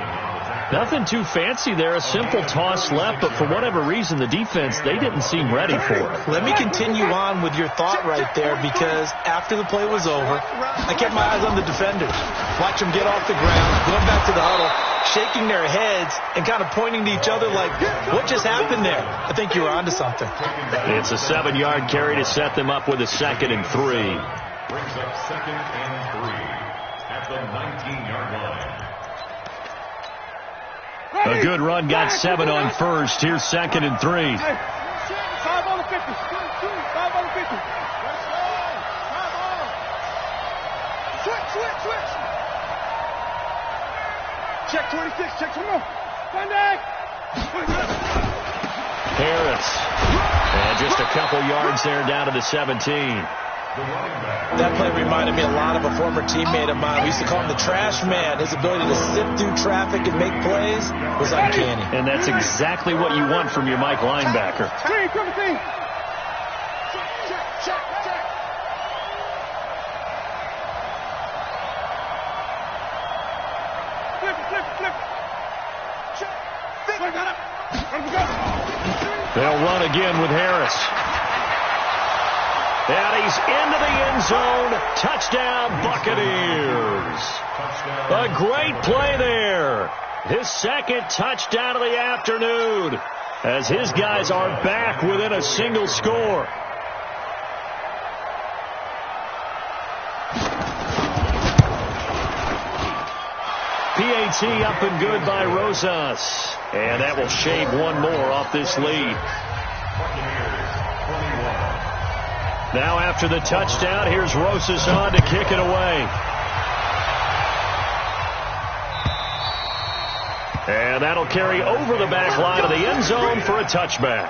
Nothing too fancy there. A simple toss left, but for whatever reason, the defense, they didn't seem ready for it. Let me continue on with your thought right there, because after the play was over, I kept my eyes on the defenders. Watch them get off the ground, going back to the huddle, shaking their heads and kind of pointing to each other like, what just happened there? I think you were onto something. It's a 7-yard carry to set them up with a 2nd and 3. Brings up 2nd and 3 at the 19-yard line. A good run got 7 on first. Here's 2nd and 3. 5 on the 50. 5 on the 50. Switch. Check 26. Check 2 more. Sunday. Harris. And just a couple yards there down to the 17. That play reminded me a lot of a former teammate of mine. We used to call him the trash man. His ability to sift through traffic and make plays was uncanny. And that's exactly what you want from your Mike linebacker. Check. Flip. They'll run again with Harris. And he's into the end zone. Touchdown, Buccaneers. A great play there. His 2nd touchdown of the afternoon, as his guys are back within a single score. PAT up and good by Rosas. And that will shave one more off this lead. Now after the touchdown, here's Rosas on to kick it away. And that'll carry over the back line of the end zone for a touchback.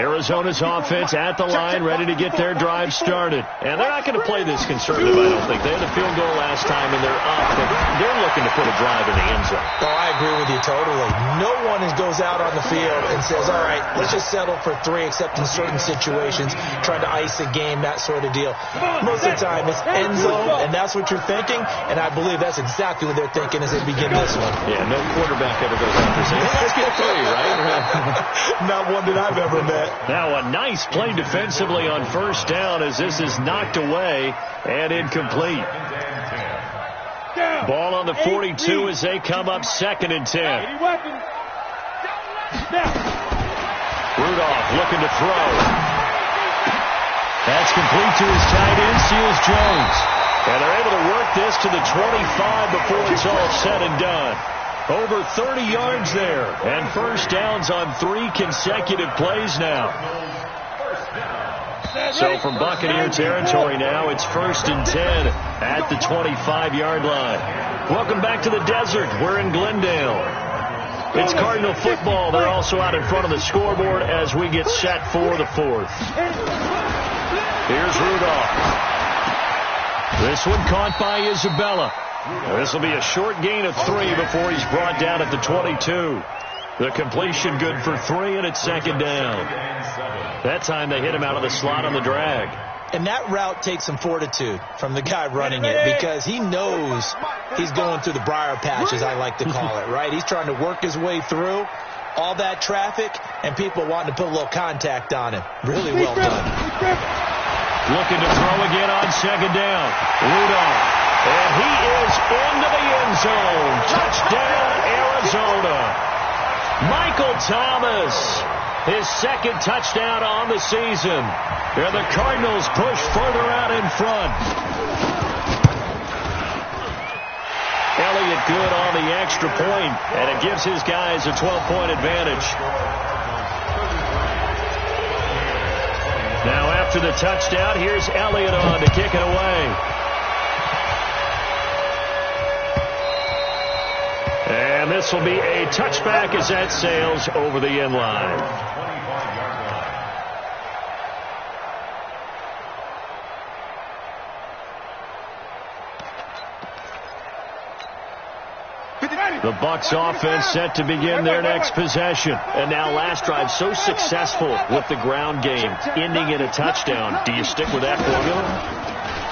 Arizona's offense at the line, ready to get their drive started. And they're not going to play this conservative, I don't think. They had a field goal last time, and they're up, but they're looking to put a drive in the end zone. Oh, I agree with you totally. No one goes out on the field and says, all right, let's just settle for 3, except in certain situations, trying to ice a game, that sort of deal. Most of the time, it's end zone, and that's what you're thinking, and I believe that's exactly what they're thinking as they begin this one. Yeah, no quarterback ever goes out there saying, let's get 3, right? Not one that I've ever met. Now a nice play defensively on first down as this is knocked away and incomplete. Ball on the 42 as they come up 2nd and 10. Rudolph looking to throw. That's complete to his tight end, Seals Jones. And they're able to work this to the 25 before it's all said and done. Over 30 yards there, and first downs on 3 consecutive plays now. So from Buccaneer territory now, it's 1st and 10 at the 25-yard line. Welcome back to the desert. We're in Glendale. It's Cardinal football. They're also out in front of the scoreboard as we get set for the 4th. Here's Rudolph. This one caught by Isabella. This will be a short gain of 3 before he's brought down at the 22. The completion good for 3, and it's 2nd down. That time they hit him out of the slot on the drag. And that route takes some fortitude from the guy running it, because he knows he's going through the briar patch, as I like to call it, right? He's trying to work his way through all that traffic and people wanting to put a little contact on him. Really well done. Looking to throw again on 2nd down. Rudolph. And he is into the end zone. Touchdown, Arizona. Michael Thomas, his 2nd touchdown on the season. And the Cardinals push further out in front. Elliott good on the extra point, and it gives his guys a 12-point advantage. Now after the touchdown, here's Elliott on to kick it away. And this will be a touchback as that sails over the end line. The Bucs offense set to begin their next possession. And now last drive so successful with the ground game, ending in a touchdown. Do you stick with that formula?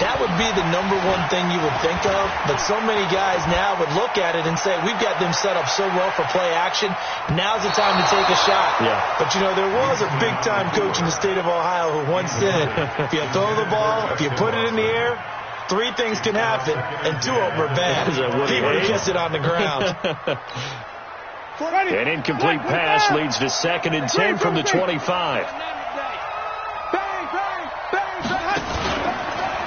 That would be the number one thing you would think of, but so many guys now would look at it and say, we've got them set up so well for play action, now's the time to take a shot. Yeah. But, you know, there was a big-time coach in the state of Ohio who once said, if you throw the ball, if you put it in the air, 3 things can happen, and 2 of them are bad. He would have kissed it on the ground. An incomplete pass leads to 2nd and 10 from the 25.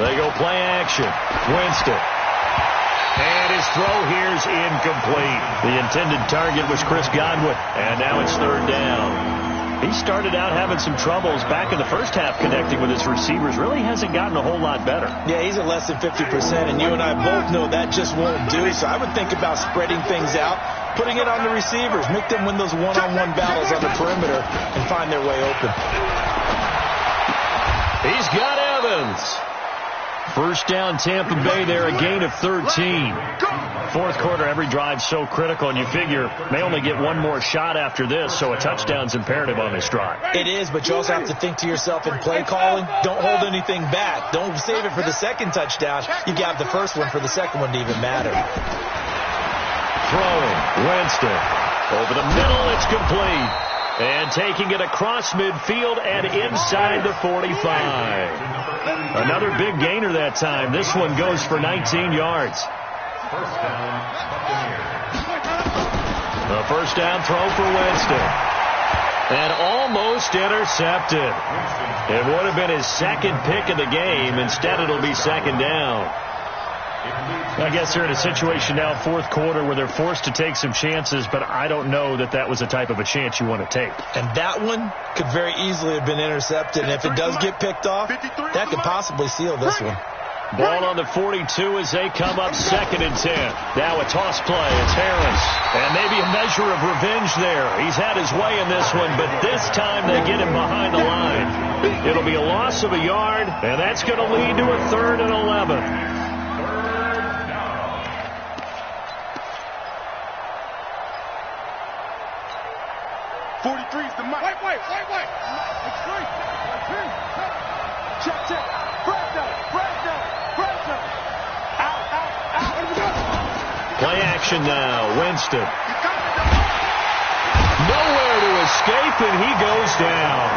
They go play action. Winston. And his throw here's incomplete. The intended target was Chris Godwin. And now it's 3rd down. He started out having some troubles back in the first half connecting with his receivers. Really hasn't gotten a whole lot better. Yeah, he's at less than 50%, and you and I both know that just won't do. So I would think about spreading things out, putting it on the receivers, make them win those one-on-one battles on the perimeter and find their way open. He's got Evans. First down, Tampa Bay there, a gain of 13. 4th quarter, every drive so critical, and you figure they only get one more shot after this, so a touchdown's imperative on this drive. It is, but you also have to think to yourself in play calling, don't hold anything back. Don't save it for the 2nd touchdown. You got the first one for the 2nd one to even matter. Throwing, Winston. Over the middle, it's complete. And taking it across midfield and inside the 45. Another big gainer that time. This one goes for 19 yards. The first down throw for Winston. And almost intercepted. It would have been his 2nd pick of the game. Instead, it'll be 2nd down. I guess they're in a situation now, 4th quarter, where they're forced to take some chances, but I don't know that that was the type of a chance you want to take. And that one could very easily have been intercepted, and if it does get picked off, that could possibly seal this one. Ball on the 42 as they come up 2nd and 10. Now a toss play. It's Harris. And maybe a measure of revenge there. He's had his way in this one, but this time they get him behind the line. It'll be a loss of a yard, and that's going to lead to a 3rd and 11. 43 is the mic. Wait. It's free. Check. Breakdown. Out. Play action now. Winston. Nowhere to escape, and he goes down.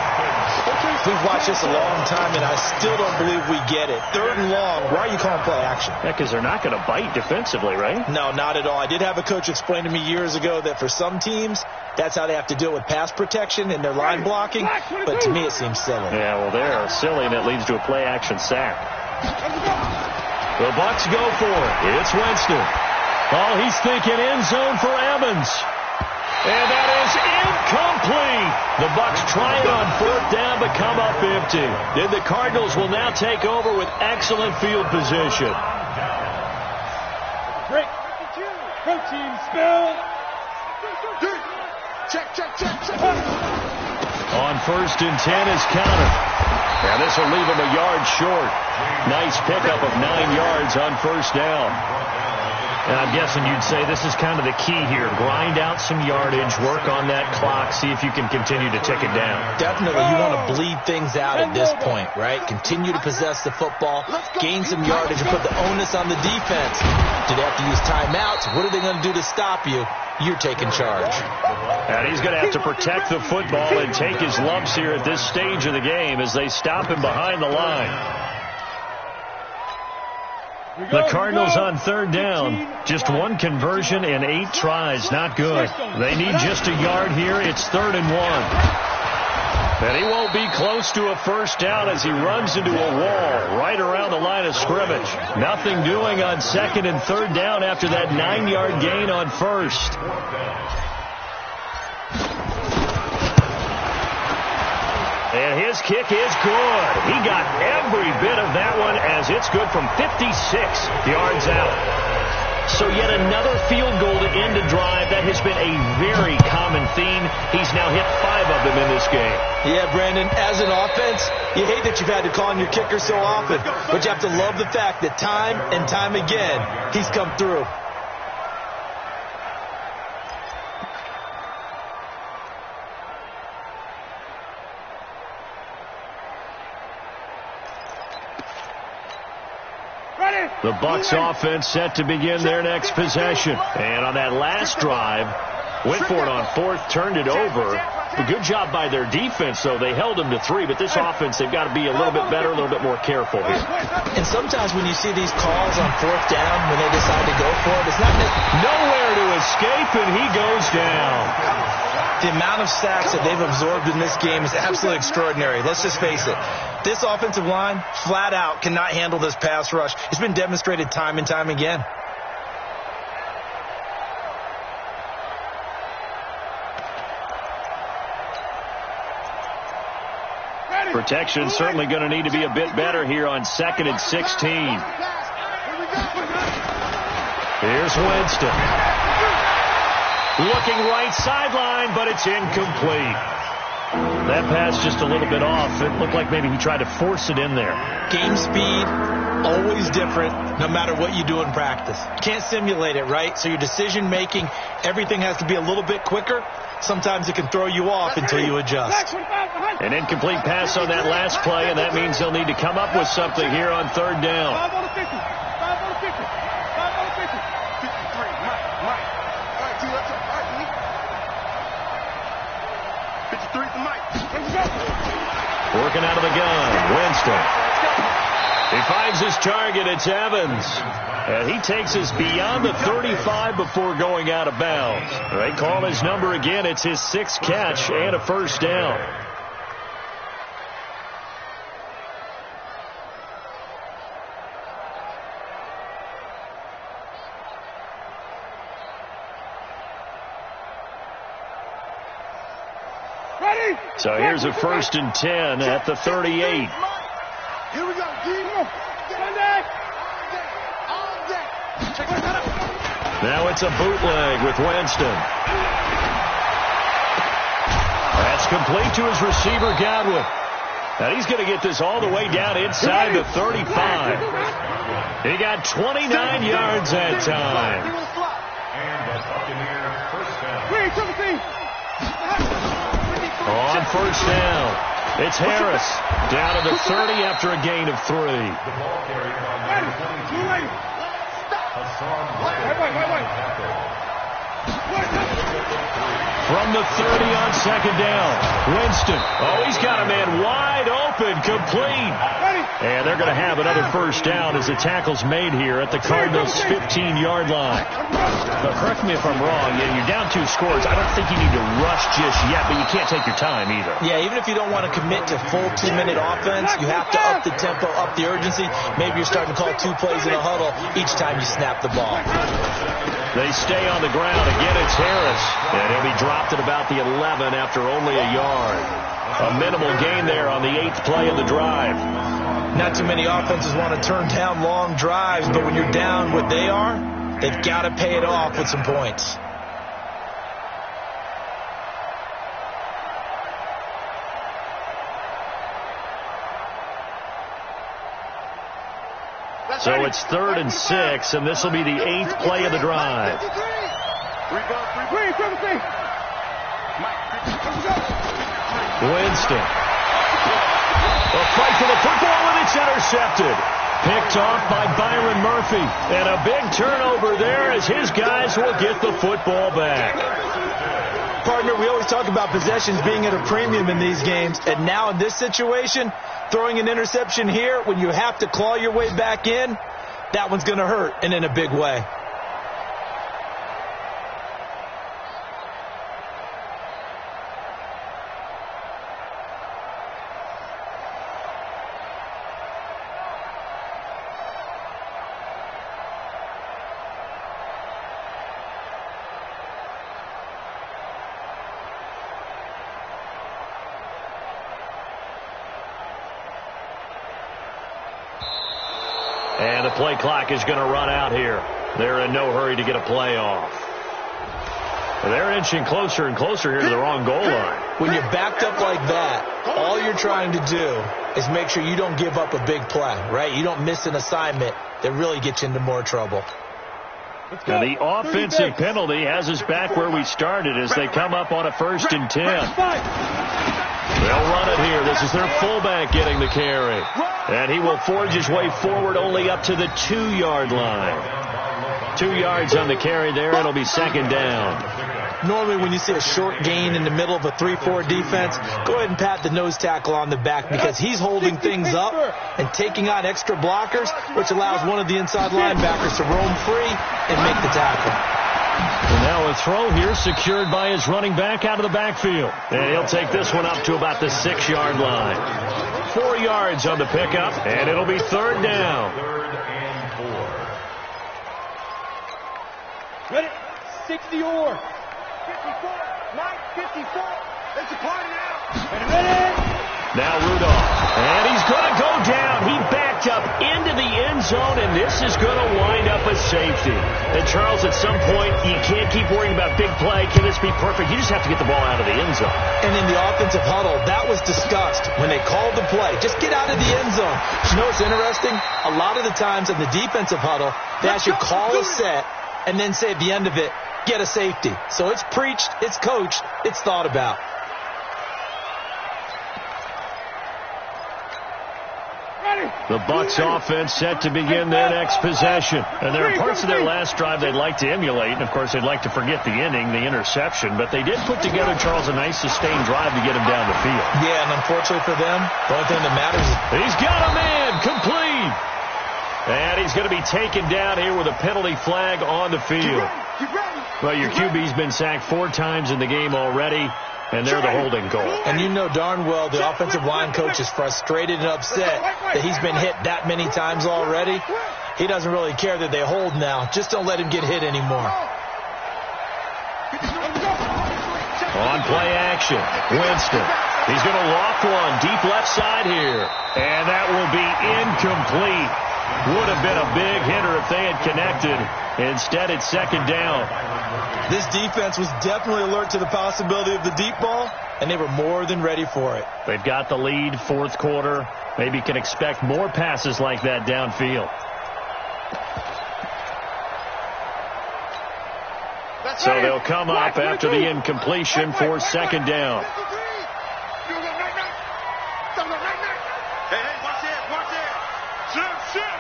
We've watched this a long time, and I still don't believe we get it. 3rd and long. Why are you calling play action? Yeah, because they're not going to bite defensively, right? No, not at all. I did have a coach explain to me years ago that for some teams, that's how they have to deal with pass protection and their line blocking. But to me, it seems silly. Yeah, well, they're silly, and it leads to a play action sack. The Bucs go for it. It's Winston. Oh, he's thinking end zone for Evans. And that is incomplete. The Bucs try it on 4th down, but come up empty. Then the Cardinals will now take over with excellent field position. Break. Protein spill. Check. On 1st and 10 is Counter. Now this will leave him a yard short. Nice pickup of 9 yards on 1st down. And I'm guessing you'd say this is kind of the key here. Grind out some yardage, work on that clock, see if you can continue to tick it down. Definitely, you want to bleed things out at this point, right? Continue to possess the football, gain some yardage, and put the onus on the defense. Do they have to use timeouts? What are they going to do to stop you? You're taking charge. And he's going to have to protect the football and take his lumps here at this stage of the game as they stop him behind the line. The Cardinals on 3rd down. Just 1 conversion and 8 tries. Not good. They need just a yard here. It's 3rd and 1. And he won't be close to a 1st down as he runs into a wall right around the line of scrimmage. Nothing doing on 2nd and 3rd down after that 9-yard gain on 1st. And his kick is good. He got every bit of that one as it's good from 56 yards out. So yet another field goal to end a drive. That has been a very common theme. He's now hit 5 of them in this game. Yeah, Brandon, as an offense, you hate that you've had to call on your kicker so often, but you have to love the fact that time and time again, he's come through. The Bucs offense set to begin their next possession. And on that last drive, went for it on 4th, turned it over. A good job by their defense, though. They held them to 3, but this offense, they've got to be a little bit better, a little bit more careful here. And sometimes when you see these calls on 4th down, when they decide to go for it, it's not nowhere to escape, and he goes down. The amount of sacks that they've absorbed in this game is absolutely extraordinary. Let's just face it. This offensive line, flat out, cannot handle this pass rush. It's been demonstrated time and time again. Protection certainly going to need to be a bit better here on 2nd and 16. Here's Winston. Looking right sideline, but it's incomplete. That pass just a little bit off. It looked like maybe he tried to force it in there. Game speed, always different, no matter what you do in practice. Can't simulate it, right? So your decision-making, everything has to be a little bit quicker. Sometimes it can throw you off until you adjust. An incomplete pass on that last play, and that means they'll need to come up with something here on 3rd down. 5 on the 50. 5 on the 50. 5 on the 50. 53. Mike. All right, T, that's all right, Lee. 53 is the mic. Working out of the gun, Winston. He finds his target. It's Evans. And he takes us beyond the 35 before going out of bounds. They call his number again. It's his 6th catch and a 1st down. Ready? So here's a 1st and 10 at the 38. Here we go, D. Sunday. Now it's a bootleg with Winston. That's complete to his receiver, Godwin. And he's going to get this all the way down inside the 35. He got 29 yards that time. And the Buccaneers first down. On first down, it's Harris down to the 30 after a gain of 3. The ball carried by number 22. Hassan From the 30 on second down, Winston. Oh, he's got a man wide open, complete. And they're going to have another first down as the tackle's made here at the Cardinals' 15-yard line. But correct me if I'm wrong, you're down 2 scores. I don't think you need to rush just yet, but you can't take your time either. Yeah, even if you don't want to commit to full 2-minute offense, you have to up the tempo, up the urgency. Maybe you're starting to call 2 plays in a huddle each time you snap the ball. They stay on the ground. Again, it's Harris. And he'll be dropped at about the 11 after only a yard. A minimal gain there on the 8th play of the drive. Not too many offenses want to turn down long drives, but when you're down what they are, they've got to pay it off with some points. So it's 3rd and 6, and this will be the 8th play of the drive. Winston. A fight for the football, and it's intercepted. Picked off by Byron Murphy. And a big turnover there as his guys will get the football back. Partner, we always talk about possessions being at a premium in these games. And now in this situation, throwing an interception here when you have to claw your way back in, that one's going to hurt, and in a big way. And the play clock is going to run out here. They're in no hurry to get a play off. They're inching closer and closer here to the wrong goal line. When you're backed up like that, all you're trying to do is make sure you don't give up a big play, right? You don't miss an assignment that really gets you into more trouble. Now the offensive penalty has us back where we started as they come up on a 1st and 10. They'll run it here. This is their fullback getting the carry. And he will forge his way forward only up to the 2-yard line. 2 yards on the carry there, and it'll be 2nd down. Normally when you see a short gain in the middle of a 3-4 defense, go ahead and pat the nose tackle on the back because he's holding things up and taking on extra blockers, which allows one of the inside linebackers to roam free and make the tackle. And now a throw here secured by his running back out of the backfield. And he'll take this one up to about the 6-yard line. 4 yards on the pickup, and it'll be 3rd down. 3rd and 4. Ready? 60 or 54. 54. It's a party now. Ready? Now Rudolph. And he's going to go down. He backed up into the end zone, and this is going to wind up a safety. And Charles, at some point, you can't keep worrying about big play. Can this be perfect? You just have to get the ball out of the end zone. And in the offensive huddle, that was discussed when they called the play. Just get out of the end zone. You know what's interesting? A lot of the times in the defensive huddle, they actually call a set and then say at the end of it, get a safety. So it's preached, it's coached, it's thought about. The Bucs offense set to begin their next possession. And there are parts of their last drive they'd like to emulate. And, of course, they'd like to forget the inning, the interception. But they did put together, Charles, a nice sustained drive to get him down the field. Yeah, and unfortunately for them, the only thing that matters is he's got a man complete. And he's going to be taken down here with a penalty flag on the field. Well, your QB's been sacked 4 times in the game already. And they're the holding call. And you know darn well the offensive line coach is frustrated and upset that he's been hit that many times already. He doesn't really care that they hold now. Just don't let him get hit anymore. On play action, Winston. He's going to loft one deep left side here. And that will be incomplete. Would have been a big hitter if they had connected. Instead, it's second down. This defense was definitely alert to the possibility of the deep ball, and they were more than ready for it. They've got the lead, fourth quarter. Maybe can expect more passes like that downfield. So they'll come up after the incompletion for second down. Hey, watch it, watch it. Shift.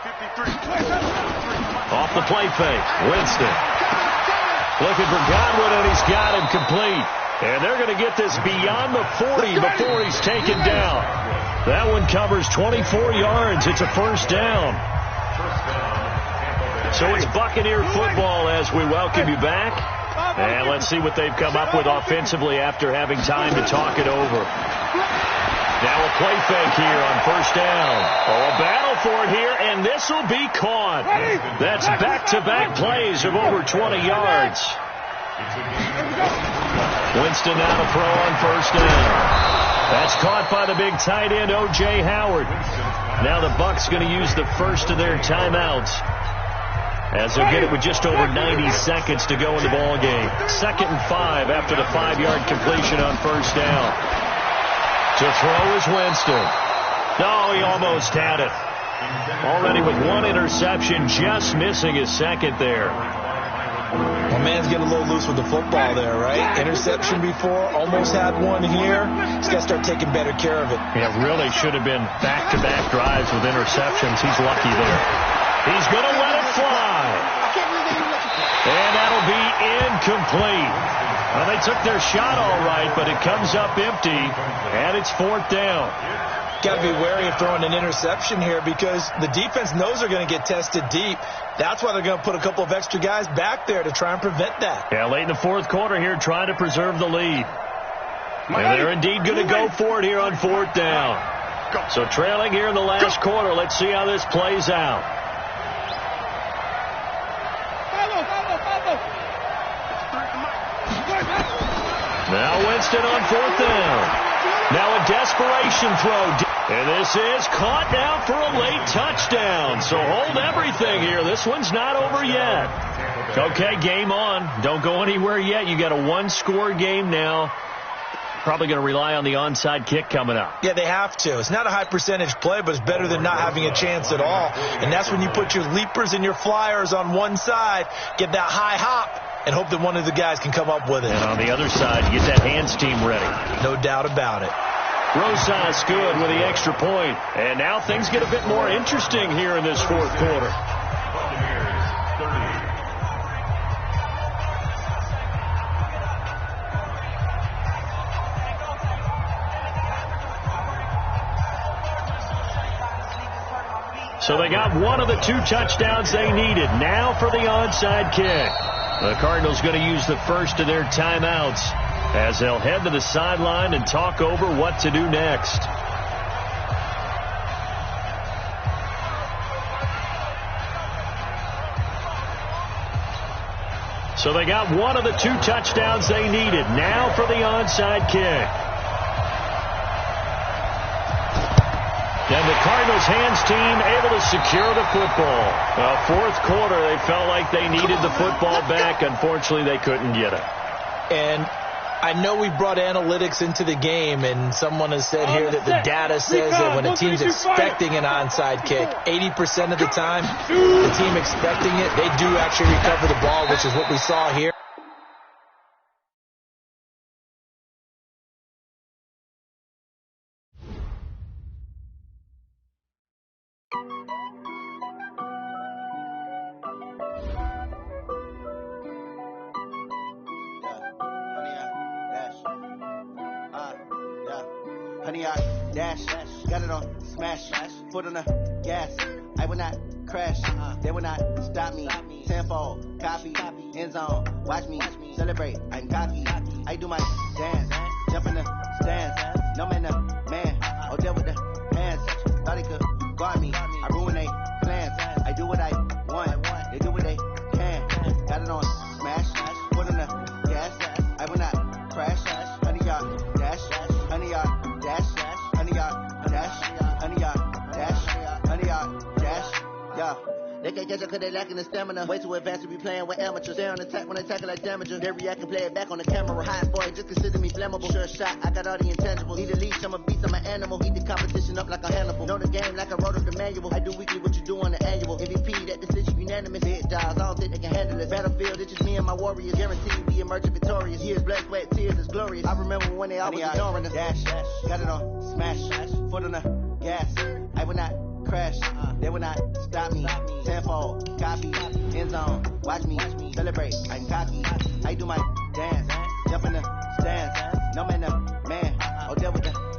53. Off the play fake, Winston. Looking for Godwin, and he's got him complete. And they're going to get this beyond the 40 before he's taken down. That one covers 24 yards. It's a first down. So it's Buccaneer football as we welcome you back. And let's see what they've come up with offensively after having time to talk it over. Now a play fake here on first down. Oh, a battle for it here, and this will be caught. That's back-to-back plays of over 20 yards. Winston now to throw on first down. That's caught by the big tight end, O.J. Howard. Now the Bucs going to use the first of their timeouts, as they'll get it with just over 90 seconds to go in the ball game. 2nd and 5 after the 5-yard completion on first down. To throw is Winston. No, he almost had it. Already with one interception, just missing his second there. My man's getting a little loose with the football there, right? Interception before, almost had one here. He's got to start taking better care of it. Yeah, really should have been back-to-back drives with interceptions. He's lucky there. He's going to let it fly. And that'll be incomplete. Well, they took their shot all right, but it comes up empty, and it's fourth down. Got to be wary of throwing an interception here because the defense knows they're going to get tested deep. That's why they're going to put a couple of extra guys back there to try and prevent that. Yeah, late in the fourth quarter here, trying to preserve the lead. And they're indeed going to go for it here on fourth down. So trailing here in the last quarter. Let's see how this plays out. Now Winston on fourth down. Now a desperation throw. And this is caught now for a late touchdown. So hold everything here. This one's not over yet. Okay, game on. Don't go anywhere yet. You got a one-score game now. Probably going to rely on the onside kick coming up. Yeah, they have to. It's not a high percentage play, but it's better than not having a chance at all. And that's when you put your leapers and your flyers on one side, get that high hop, and hope that one of the guys can come up with it. And on the other side, you get that hands team ready. No doubt about it. Rosas good with the extra point. And now things get a bit more interesting here in this fourth quarter. So they got one of the two touchdowns they needed. Now for the onside kick. The Cardinals going to use the first of their timeouts as they'll head to the sideline and talk over what to do next. So they got one of the two touchdowns they needed. Now for the onside kick. And the Cardinals hands team able to secure the football. Well, fourth quarter, they felt like they needed the football back. Unfortunately, they couldn't get it. And I know we brought analytics into the game, and someone has said here that the data says that when a team's expecting an onside kick, 80% of the time, the team expecting it, they do actually recover the ball, which is what we saw here. Got it on smash, foot on the gas. I will not crash, they will not stop me. Tenfold, copy, end zone, watch me celebrate. I'm cocky, I do my dance, jump in the stands. No man, man, oh there with the hands. Thought he could guard me, I ruin they plans. I do what I want, they do what they can. Got it on smash, foot on the gas. I will not crash, 100 yard dash, 100 yard dash. can't catch up cause they lacking the stamina. Way too advanced to be playing with amateurs. Stay on attack when attacking like damager. They react and play it back on the camera. Hot boy, just consider me flammable. Sure shot, I got all the intangibles. Need a leash, I'm a beast, I'm an animal. Eat the competition up like a Hannibal. Know the game like I wrote up the manual. I do weekly what you do on the annual. MVP, that decision unanimous. Big dogs, I don't think they can handle it. Battlefield, it's just me and my warriors. Guaranteed we emerge victorious. Years, blood, sweat, tears is glorious. I remember when they always ignoring us. Dash, got it on, smash, foot on the gas. I will not crash, they will not stop me. Tenfold, copy, end zone, watch me celebrate. I'm cocky, I do my dance, jump in the stands. No man, no man, oh, there with the